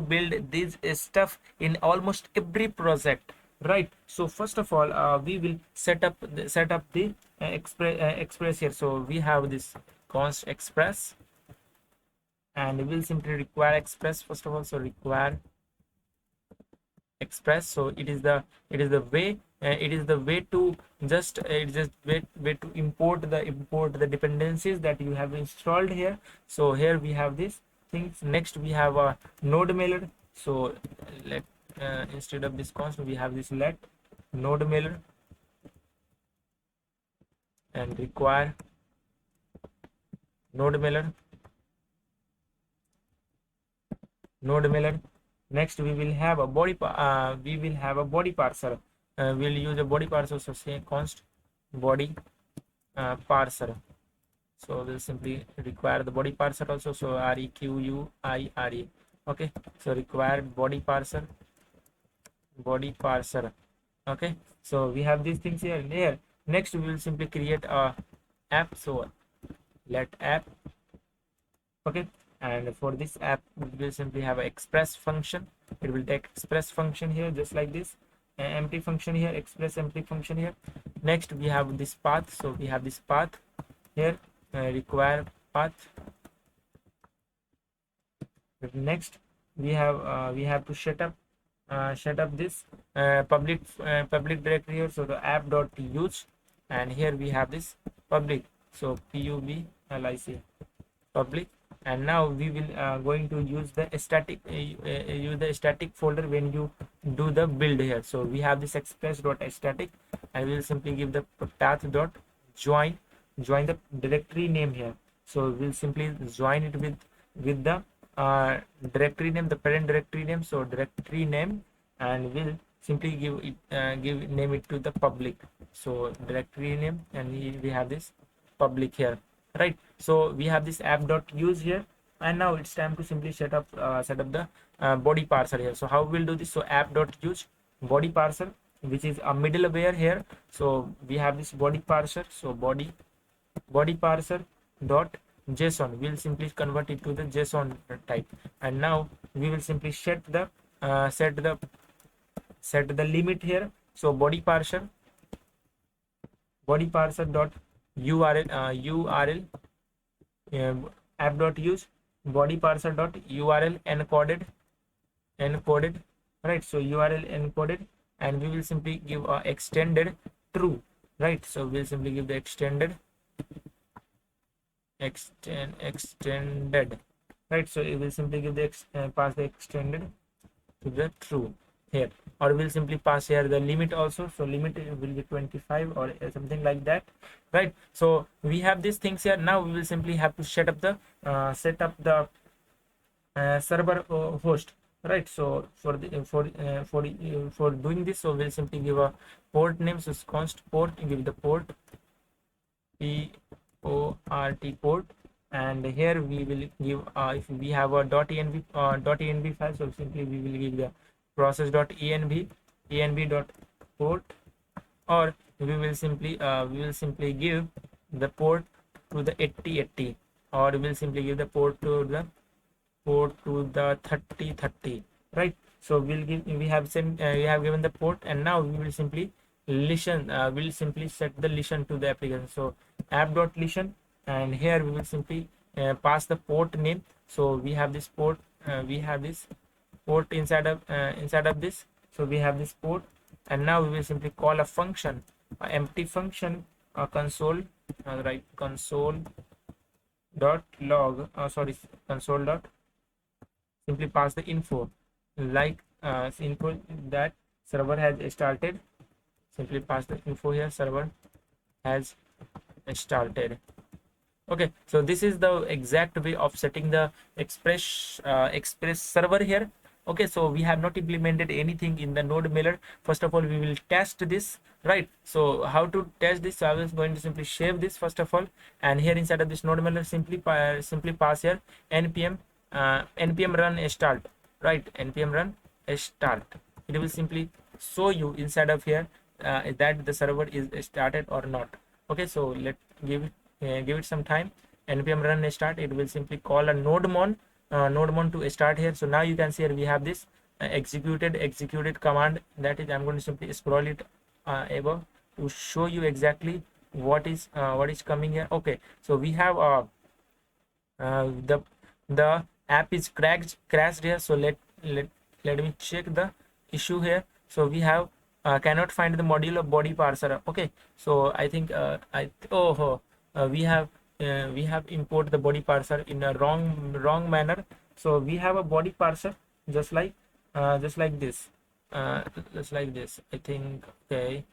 build this stuff in almost every project, right? So first of all we will set up the express here. So we have this const express, and we will simply require express first of all. So require express. So it is the way, to just way to import the dependencies that you have installed here. So here we have these things. Next we have a node mailer. So let instead of this const we have this let node mailer, and require node mailer. Next we will have a body parser. We'll use a body parser. So say const body parser. So we'll simply require the body parser also. So require. Okay, so required body parser. Okay, so we have these things here and here. Next we will simply create a app. So let app. Okay, and for this app we will simply have an express function. It will take express function here, just like this, empty function here, express empty function here. Next we have this path. So we have this path here, require path. Next we have to set up this public directory here. So the app.use, and here we have this public. So public public. And now we will going to use the static folder when you do the build here. So we have this express.static, and we will simply give the path.join the directory name here. So we'll simply join it with the directory name, the parent directory name. So directory name, and we'll simply name it to the public. So directory name, and we have this public here, right? So we have this app.use here, and now it's time to simply set up the body parser here. So how we'll do this? So app.use body parser, which is a middleware here. So we have this body parser. So body parser dot JSON, we'll simply convert it to the JSON type, and now we will simply set the limit here. So body parser dot URL app.use body parser dot URL encoded, right? So URL encoded, and we will simply give a extended true, right? So we'll simply give the extended, right? So it will simply give the pass the extended to the true here, or we'll simply pass here the limit also. So limit will be 25 or something like that, right? So we have these things here. Now we will simply have to set up the server host, right? So for doing this, so we'll simply give a port name. So const port, give the port port, and here we will give if we have a .env file, so simply we will give the process.env or we will simply give the port to the 8080, or we will simply give the port to the 3030, right? So we have given the port, and now we will simply we'll simply set the listen to the application. So app.listen, and here we will simply pass the port name. So we have this port inside of this. So we have this port, and now we will simply call a function, empty function, console, right, console dot log, console dot, simply pass the info, like info that server has started. Simply pass the info here, server has started. Okay, so this is the exact way of setting the express server here. Okay, so we have not implemented anything in the node mailer. First of all, we will test this, right? So how to test this? So I was going to simply save this first of all, and here inside of this node mailer, simply pass here npm run start, right? Npm run start. It will simply show you inside of here that the server is started or not. Okay, so let give it some time. Npm run start, it will simply call a nodemon to start here. So now you can see here we have this executed command. That is, I'm going to simply scroll it above to show you exactly what is coming here. Okay, so we have the app is crashed here. So let me check the issue here. So we have cannot find the module of body parser. Okay, so I think we have import the body parser in a wrong manner. So we have a body parser just like this, just like this, I think. Okay,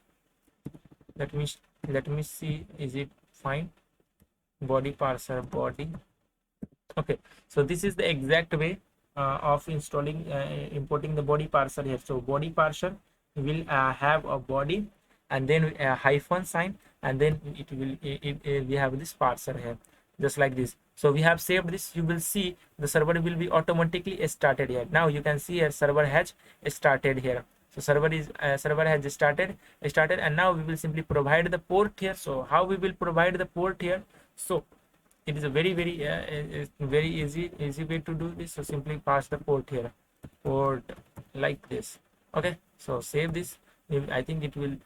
let me see, is it fine? Body parser, body. Okay, so this is the exact way of importing the body parser here. So body parser will have a body, and then a hyphen sign, and then we have this parser here, just like this. So we have saved this. You will see the server will be automatically started here. Now you can see here server has started here. So server has started, and now we will simply provide the port here. So how we will provide the port here? So it is a very easy way to do this. So simply pass the port here, port, like this. Okay, so save this. I think it will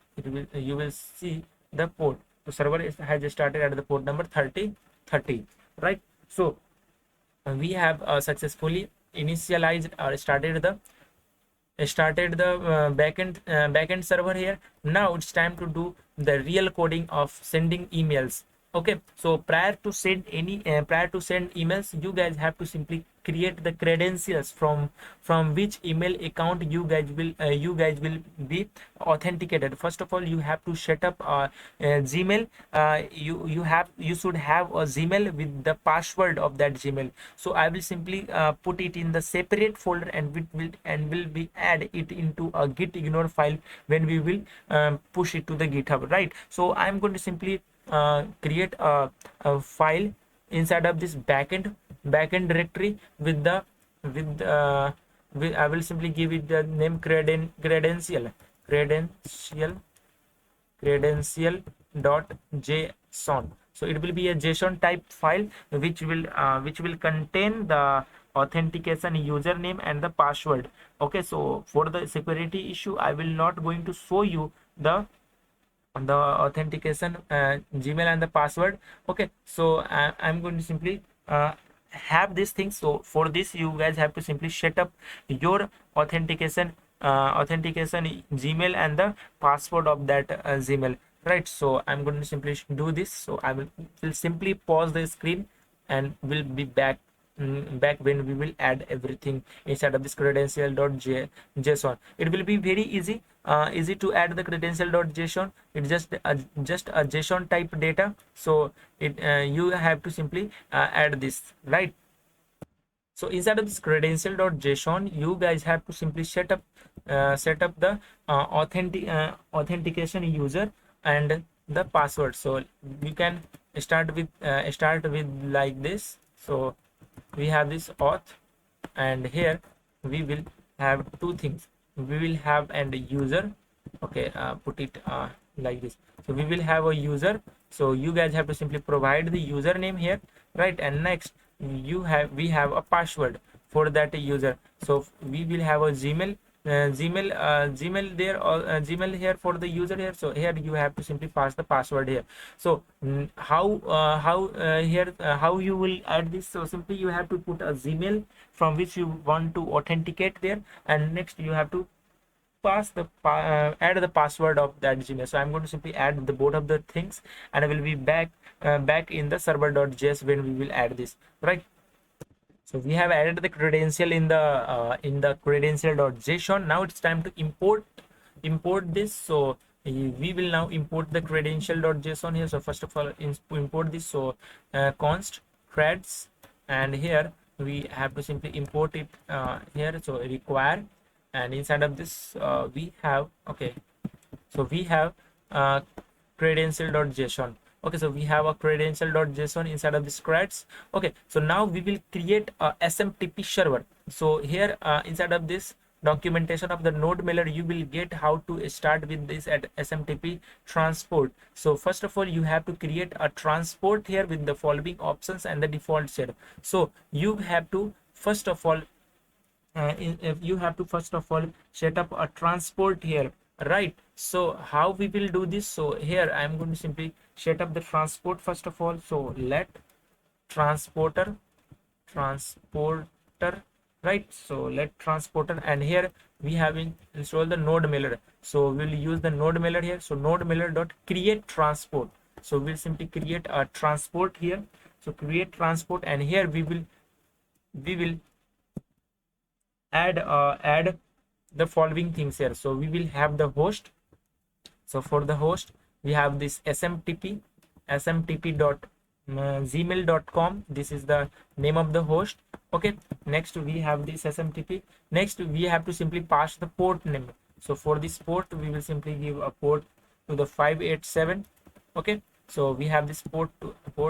you will see the port. The server has started at the port number 3030, right? So we have successfully initialized or started the backend server here. Now it's time to do the real coding of sending emails. Okay, so prior to send emails, you guys have to simply create the credentials from which email account you guys will be authenticated. First of all, you have to set up Gmail. You should have a Gmail with the password of that Gmail. So I will simply put it in the separate folder, and will be add it into a git ignore file when we will push it to the GitHub, right? So I'm going to simply create a file inside of this backend directory with I will simply give it the name credential dot json. So it will be a JSON type file which will contain the authentication username and the password. Okay, so for the security issue, I will not going to show you the authentication Gmail and the password. Okay, so I'm going to simply have these things. So for this, you guys have to simply set up your authentication Gmail and the password of that Gmail, right? So I'm going to simply do this. So I will simply pause the screen, and will be back when we will add everything inside of this credential.json. It will be very easy to add the credential.json. It's just a JSON type data. So you have to simply add this, right? So inside of this credential.json, you guys have to simply set up the authentication user and the password. So we can start with like this. So we have this auth, and here we will have two things. We will have and user. Okay, put it like this. So we will have a user, so you guys have to simply provide the username here, right? And next we have a password for that user. So we will have a Gmail there, or Gmail here for the user here. So here you have to simply pass the password here. So how you will add this? So simply you have to put a Gmail from which you want to authenticate there, and next you have to add the password of that Gmail. So I'm going to simply add the both of the things, and I will be back in the server.js when we will add this, right? So we have added the credential in the credential.json. Now it's time to import this. So we will now import the credential.json here. So first of all, import this. So const creds, and here we have to simply import it here. So require, and inside of this we have, okay, so we have uh, credential.json. Okay, so we have a credential.json inside of the creds. Okay, so now we will create a SMTP server. So here inside of this documentation of the node mailer, you will get how to start with this at SMTP transport. So first of all, you have to create a transport here with the following options and the default set. So you have to first of all if you have to first of all set up a transport here, right? So how we will do this? So here I am going to simply set up the transport first of all. So let transporter, right? So let transporter, and here we have installed the node mailer. So we'll use the node mailer here. So node mailer dot create transport. So we'll simply create a transport here. So create transport, and here we will add the following things here. So we will have the host. So for the host we have this smtp dot gmail.com. This is the name of the host. Okay, next we have this smtp. Next we have to simply pass the port name. So for this port we will simply give a port to the 587. Okay, so we have this port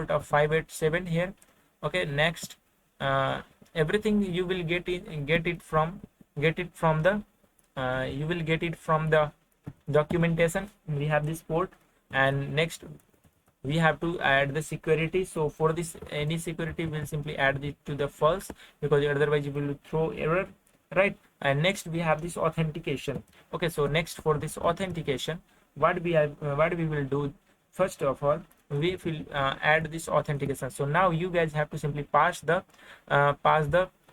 of 587 here. Okay, next everything you will get it from the you will get it from the documentation. We have this port, and next we have to add the security. So for this any security we'll simply add it to the false, because otherwise you will throw error, right? And next we have this authentication. Okay, so next for this authentication, what we will do, first of all we will add this authentication. So now you guys have to simply pass the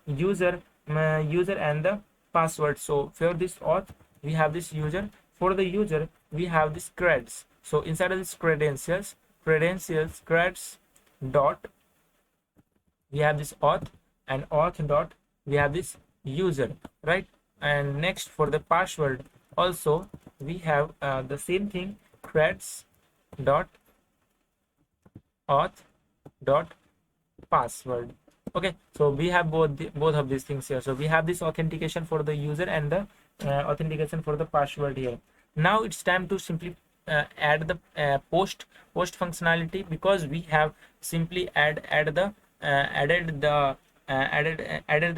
user and the password. So for this auth we have this user. For the user we have this creds. So inside of this credentials creds dot we have this auth, and auth dot we have this user, right? And next for the password also we have the same thing, creds dot auth dot password. Okay, so we have both of these things here. So we have this authentication for the user and the authentication for the password here. Now it's time to simply add the post functionality, because we have simply added the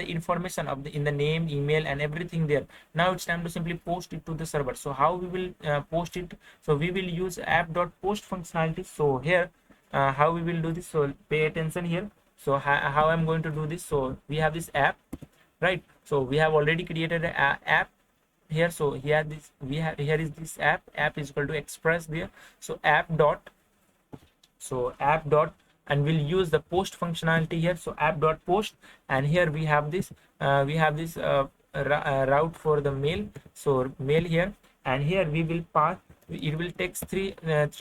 information of in the name, email, and everything there. Now it's time to simply post it to the server. So how we will post it? So we will use app.post functionality. So here how we will do this? So pay attention here. So how I'm going to do this? So we have this app, right? So we have already created an app here. So here here is this app is equal to express there. So app dot, and we'll use the post functionality here. So app dot post, and here we have this route for the mail. So mail here, and here we will pass. It will take three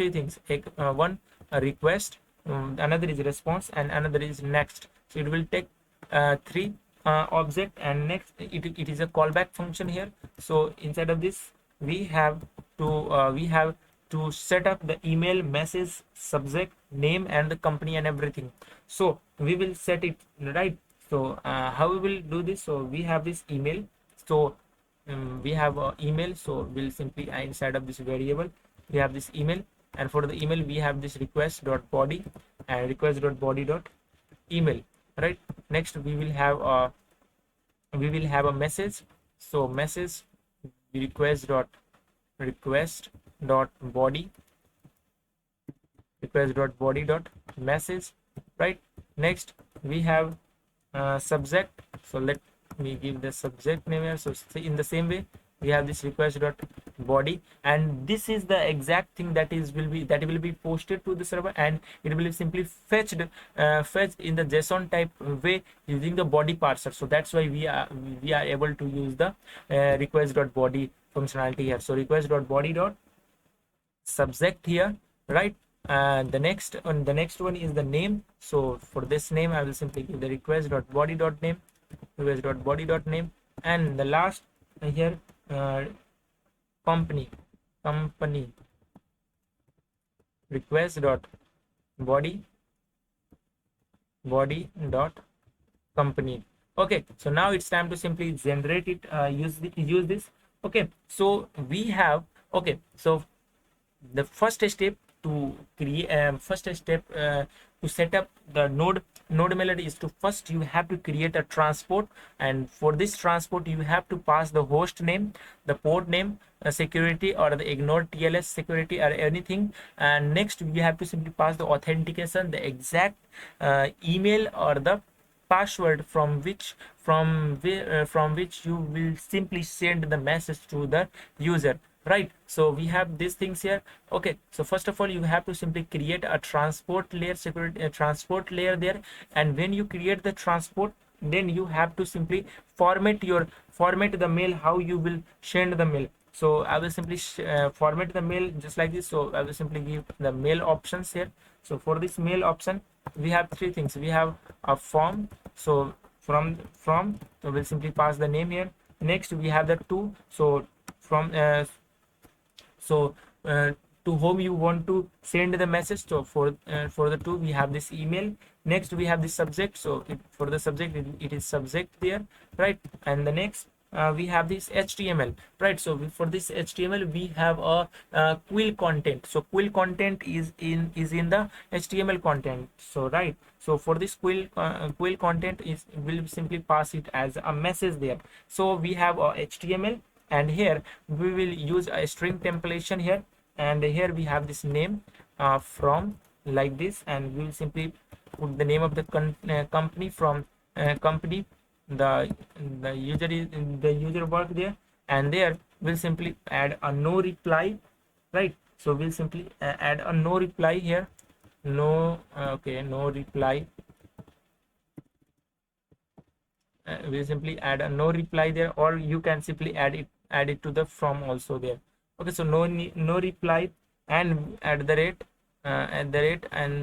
things. One, a request, another is response, and another is next. So it will take three object, and next it is a callback function here. So inside of this we have to set up the email, message, subject, name, and the company and everything. So we will set it, right? So how we will do this? So we have this email. So we have email. So we'll simply inside of this variable we have this email, and for the email we have this request.body and request.body.email, right? Next we will have a message. So message request.body request.body.message, right? Next we have subject. So let me give the subject name here. So in the same way we have this request.body, and this is the exact thing that will be posted to the server, and it will be simply fetched in the JSON type way using the body parser. So that's why we are able to use the request.body functionality here. So request.body.subject here, right? And the next one is the name. So for this name I will simply give the request.body.name, and the last here company request.body dot company. Okay, so now it's time to simply generate it, use this. Okay, so we have, okay, so the first step to create to set up the node melody is to first you have to create a transport, and for this transport you have to pass the host name, the port name, security, or the ignore TLS security or anything, and next you have to simply pass the authentication, the exact email or the password from which you will simply send the message to the user, right? So we have these things here. Okay, so first of all you have to simply create a transport layer, security transport layer there, and when you create the transport, then you have to simply format the mail, how you will send the mail. So I will simply format the mail just like this. So I will simply give the mail options here. So for this mail option we have three things. We have a form. So from so we'll simply pass the name here. Next we have the to. So from so to whom you want to send the message. So for the to we have this email. Next we have the subject. So for the subject it is subject there, right? And the next we have this HTML, right? So for this HTML we have a quill content. So quill content is in the HTML content. So right, so for this quill content is will simply pass it as a message there. So we have a HTML, and here we will use a string templation here, and here we have this name from like this, and we will simply put the name of the company from company, the user work there, and there we'll simply add a no reply, right? So we'll simply add a no reply here. No okay, no reply. We'll simply add a no reply there, or you can simply add it to the from also there. Okay, so no reply, and at the rate, and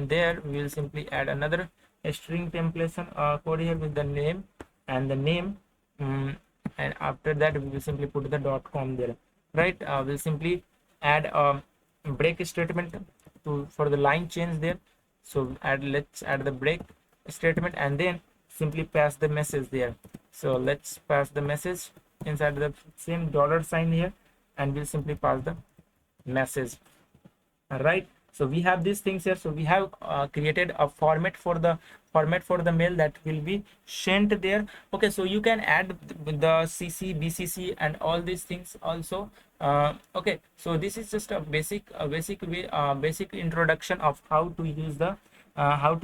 there we will simply add another string templation code here with the name, and the name, and after that we will simply put the .com there, right? We'll simply add a break statement for the line change there. So let's add the break statement, and then simply pass the message there. So let's pass the message inside the same $sign here, and we'll simply pass the message. All right, so we have these things here. So we have created a format for the mail that will be sent there. Okay, so you can add the CC, BCC, and all these things also. Okay, so this is just a basic way, basic introduction of how to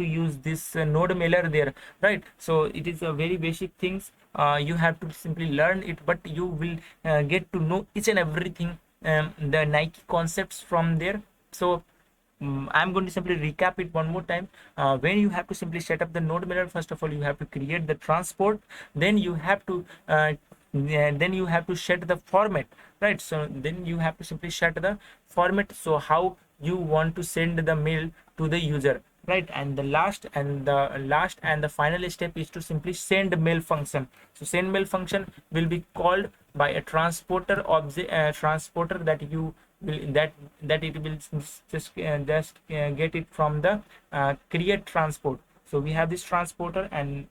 use this node mailer there, right? So it is a very basic things. You have to simply learn it, but you will get to know each and everything, the Nike concepts from there. So I'm going to simply recap it one more time. When you have to simply set up the node mailer, first of all you have to create the transport, then you have to set the format, right? So then you have to simply set the format, so how you want to send the mail to the user, right? And the last and the final step is to simply send mail function. So send mail function will be called by a transporter object, transporter that you will that it will just get it from the create transport. So we have this transporter, and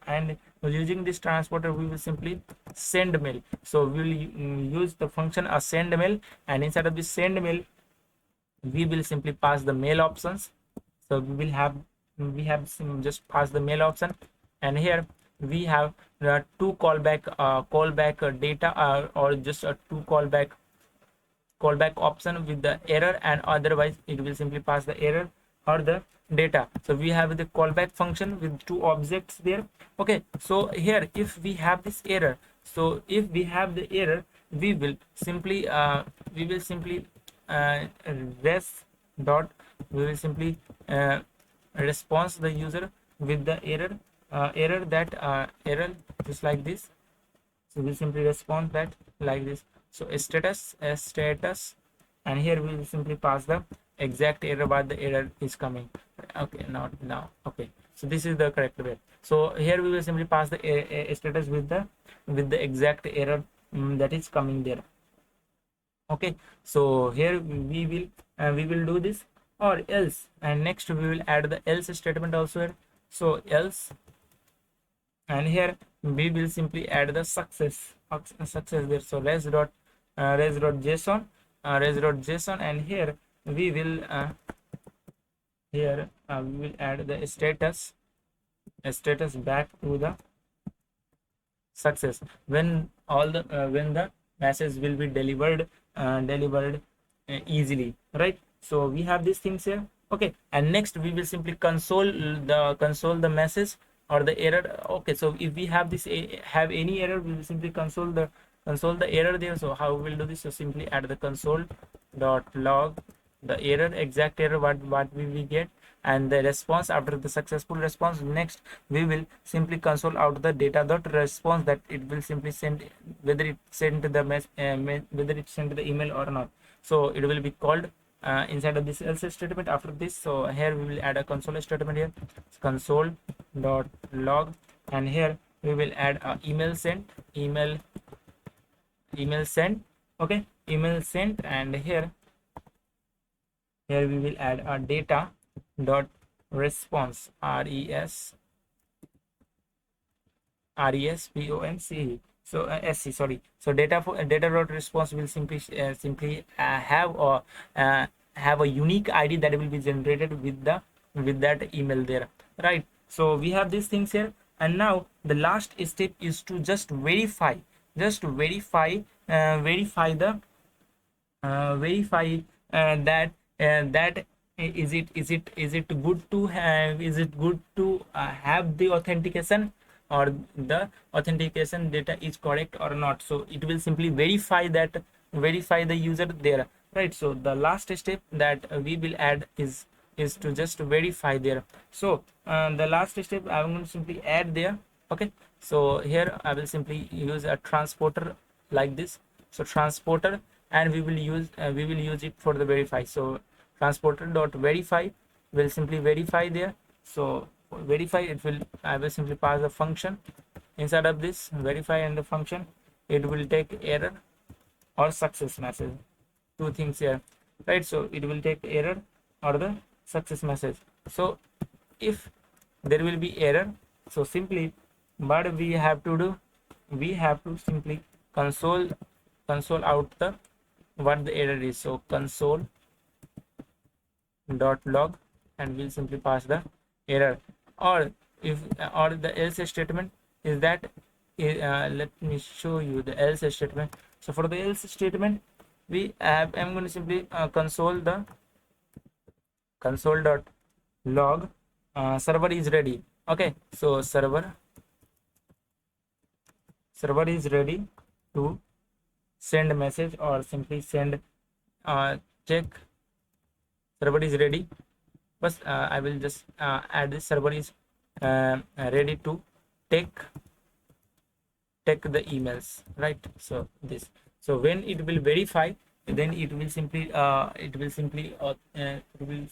using this transporter we will simply send mail. So we will use the function a send mail, and inside of this send mail we will simply pass the mail options. So just pass the mail option, and here we have two callback data, or just a two callback option with the error, and otherwise it will simply pass the error or the data. So we have the callback function with two objects there. Okay, so here if we have this error, so if we have the error, we will simply uh, res dot we will simply response the user with the error just like this. So we'll simply respond that like this. So status, and here we will simply pass the exact error what the error is coming. Okay, not now. Okay, so this is the correct way. So here we will simply pass the status with the exact error that is coming there. Okay, so here we will do this, or else, and next we will add the else statement also here. So else, and here we will simply add the success there. So res.json, and we will add the status back to the success when the message will be delivered easily, right? So we have these things here. Okay, and next we will simply console the message or the error. Okay, so if we have have any error, we will simply console the error there. So how we will do this? So simply add the console.log the error, exact error what we will get, and the response after the successful response. Next we will simply console out the data dot response, that it will simply send whether it sent the whether it sent the email or not. So it will be called inside of this else statement after this. So here we will add a console statement here, console dot log, and here we will add a email sent. Okay, email sent, and here we will add a data dot response, response. So sc, sorry. So data dot response will simply have a unique id that will be generated with that email there, right? So we have these things here, and now the last step is to just verify the verify that is it good to have the authentication, or the authentication data is correct or not. So it will simply verify the user there, right? So the last step that we will add is to just verify there. So the last step I'm going to simply add there. Okay, so here I will simply use a transporter like this. So transporter, and we will use it for the verify. So transporter dot verify will simply verify there. So for verify, I will simply pass a function inside of this verify, and the function, it will take error or success message, two things here, right? So it will take error or the success message. So if there will be error, so simply what we have to do, we have to simply console out the what the error is. So console dot log, and we'll simply pass the error, or the else statement is that let me show you the else statement. So for the else statement, I'm going to simply console dot log server is ready. Okay, so server is ready to send message, or simply send check server is ready. But I will just add this server is ready to take the emails, right? So this, so when it will verify, then it will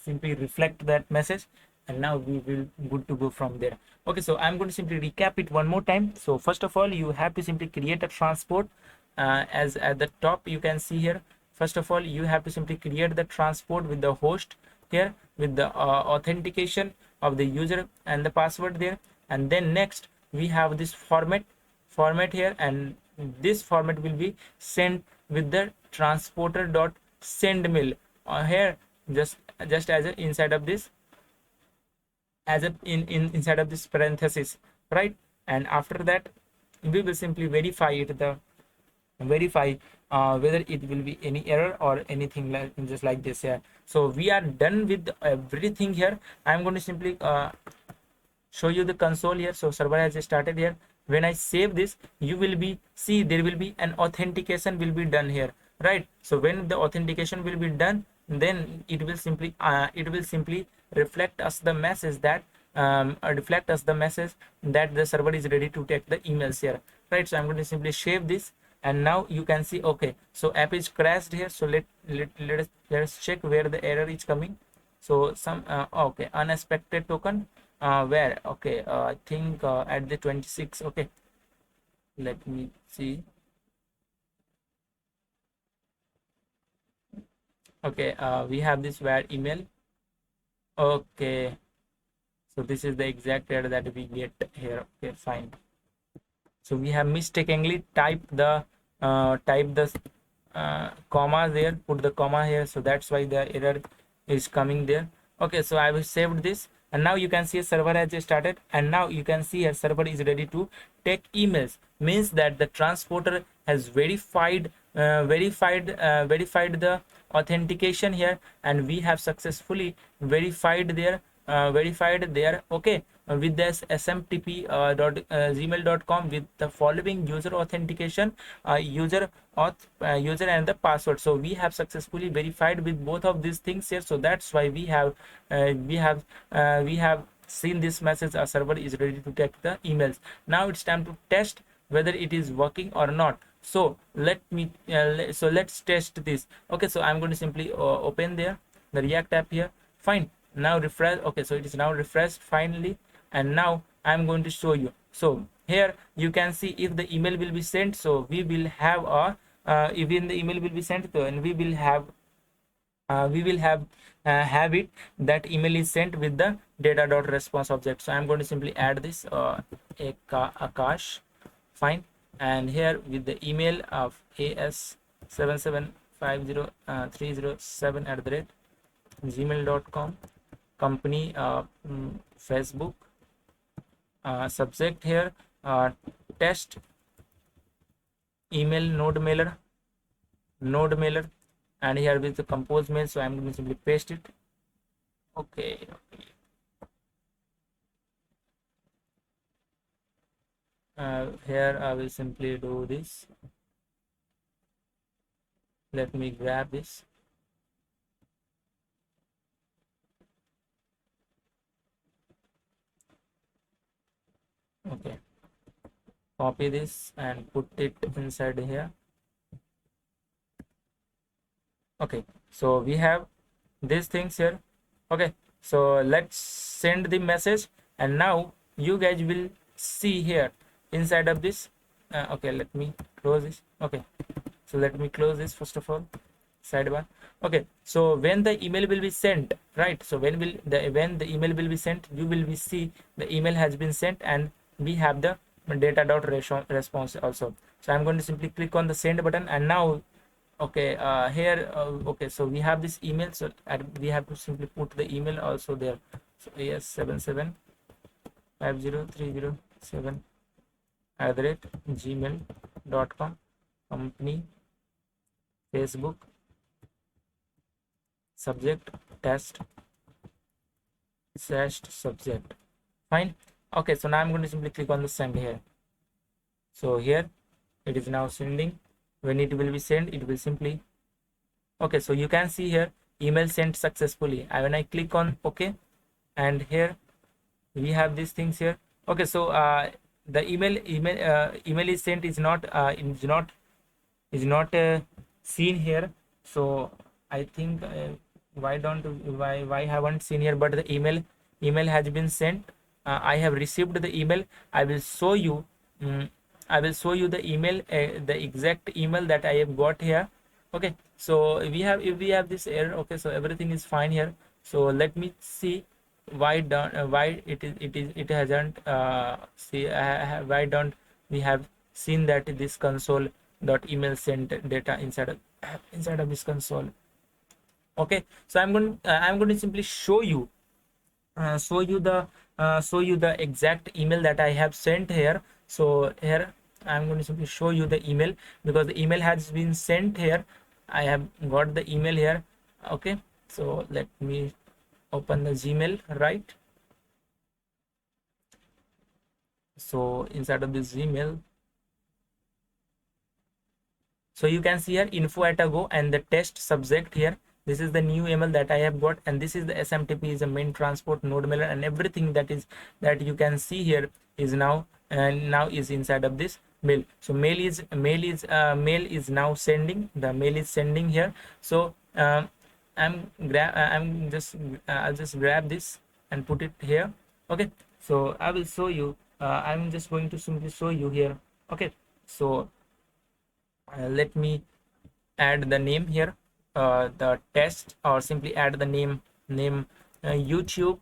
simply reflect that message, and now we will good to go from there. Okay, so I'm going to simply recap it one more time. So first of all, you have to simply create a transport, as at the top you can see here. First of all, you have to simply create the transport with the host here, with the authentication of the user and the password there. And then next we have this format here, and this format will be sent with the transporter dot send mail. Here just as a inside of this, as a in inside of this parenthesis, right? And after that we will simply verify it, the verify whether it will be any error or anything like just like this here. So we are done with everything here. I'm going to simply show you the console here. So server has started here. When I save this, you will be see there will be an authentication will be done here, right? So when the authentication will be done, then it will simply reflect us the message that the server is ready to take the emails here, right? So I'm going to simply save this, and now you can see, okay, so app is crashed here. So let's check where the error is coming. So some okay, unexpected token, where, okay, I think at the 26. Okay, let me see. Okay, we have this where email. Okay, so this is the exact error that we get here. Okay, fine. So we have mistakenly typed the comma there, put the comma here, so that's why the error is coming there. Okay, so I will saved this, and now you can see a server has just started, and now you can see a server is ready to take emails. Means that the transporter has verified the authentication here, and we have successfully verified there, okay, with this smtp.gmail.com with the following user authentication, user and the password. So we have successfully verified with both of these things here. So that's why we have seen this message, a server is ready to take the emails. Now it's time to test whether it is working or not. So let's test this. Okay, so I'm going to simply open there the React app here. Fine, now refresh. Okay, so it is now refreshed finally, and now I'm going to show you. So here you can see if the email will be sent, so we will have a even the email will be sent, and we will have it that email is sent with the data.response object. So I'm going to simply add this Akash, fine, and here with the email of as7750307@gmail.com, company Facebook, subject here test, email node mailer, and here with the compose mail. So I'm going to simply paste it. Okay, here I will simply do this. Let me grab this. Okay, copy this and put it inside here. Okay, so we have these things here. Okay, so let's send the message, and now you guys will see here inside of this. Okay, let me close this. Okay, so let me close this first of all, sidebar. Okay, so when the email will be sent, right? So when the email will be sent, you will be see the email has been sent, and we have the data.response also. So I'm going to simply click on the send button, and now okay, here okay, so we have this email, so we have to simply put the email also there. So as7750307@gmail.com, company, Facebook, subject test /subject, fine. Okay, so now I'm going to simply click on the send here. So here it is now sending. When it will be sent, it will simply, okay, so you can see here email sent successfully. And when I click on okay, and here we have these things here. Okay, so the email is sent is not seen here. So I think why haven't seen here, but the email has been sent. I have received the email. I will show you the email, the exact email that I have got here. Okay, so if we have this error, okay, so everything is fine here. So let me see why it hasn't see why don't we have seen that this console dot email sent data inside of this console. Okay, so I'm going to simply show you show you the exact email that I have sent here. So here I'm going to simply show you the email, because the email has been sent here. I have got the email here. Okay, so let me open the Gmail, right? So inside of this Gmail, so you can see here info at a go and the test subject here. This is the new email that I have got, and this is the SMTP is the main transport node mailer, and everything that you can see here is now now is inside of this mail. So mail is now sending. The mail is sending here. So I'm just I'll just grab this and put it here. Okay, so I will show you. I'm just going to simply show you here. Okay, so let me add the name here, the test, or simply add the name YouTube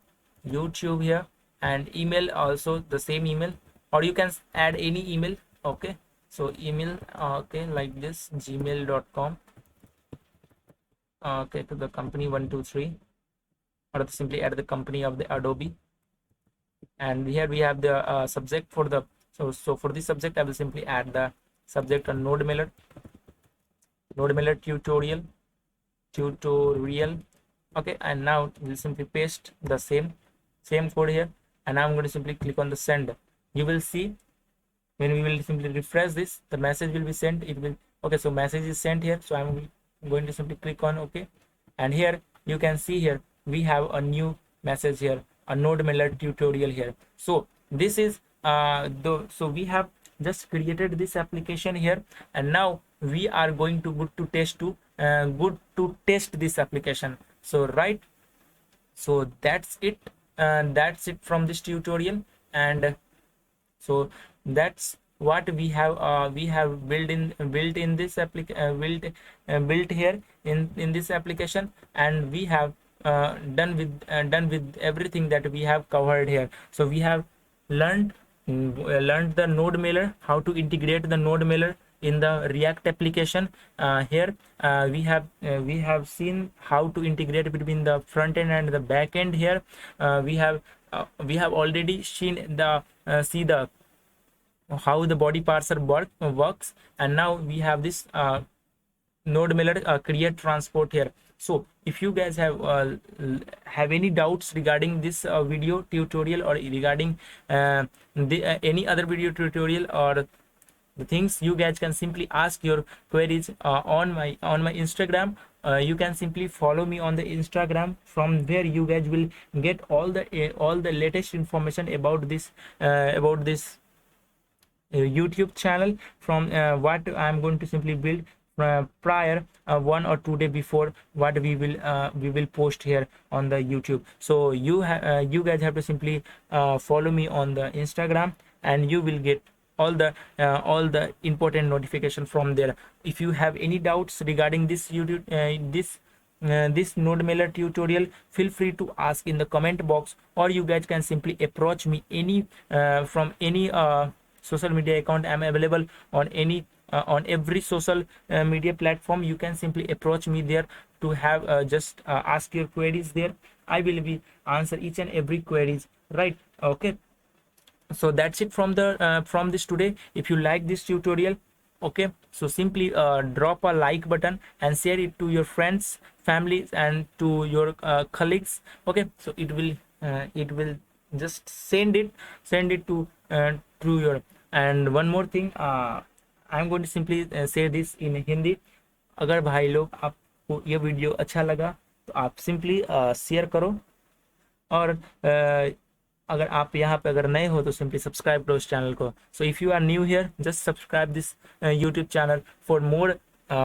here, and email also the same email, or you can add any email. Okay, so email, okay, like this gmail.com, okay, to the company 123, or simply add the company of the Adobe. And here we have the subject for the, so for this subject I will simply add the subject on node mailer tutorial. Okay, and now we'll simply paste the same code here, and I'm going to simply click on the send. You will see when we will simply refresh this, the message will be sent. It will, okay, so message is sent here, so I'm going to simply click on okay, and here you can see here we have a new message here, a node mailer tutorial here. So this is so we have just created this application here, and now we are going to good to test this application. So right, so that's it from this tutorial. And so that's what we have built in this built here in this application, and we have done with everything that we have covered here. So we have learned learned the node mailer, how to integrate the node mailer in the React application. Here we have seen how to integrate between the front end and the back end. Here we have already seen the see the how the body parser works, and now we have this node mailer create transport here. So if you guys have any doubts regarding this video tutorial, or regarding any other video tutorial or the things, you guys can simply ask your queries on my Instagram. You can simply follow me on the Instagram, from where you guys will get all the latest information about this YouTube channel, from what I'm going to simply build prior 1 or 2 days before what we will post here on the YouTube. So you guys have to simply follow me on the Instagram, and you will get all the important notification from there. If you have any doubts regarding this YouTube this node mailer tutorial, feel free to ask in the comment box, or you guys can simply approach me any from any social media account. I'm available on every social media platform. You can simply approach me there to have just ask your queries there. I will be answer each and every queries, right? Okay, so that's it from this today. If you like this tutorial, okay, so simply drop a like button and share it to your friends, families, and to your colleagues. Okay, so it will just send it to your. And one more thing, I'm going to simply say this in Hindi. अगर भाई लोग आपको ये video अच्छा लगा, तो आप simply share करो, और अगर आप यहाँ पे अगर नए हो तो सिंपली सब्सक्राइब करो इस चैनल को. So if you are new here, just subscribe this YouTube channel for more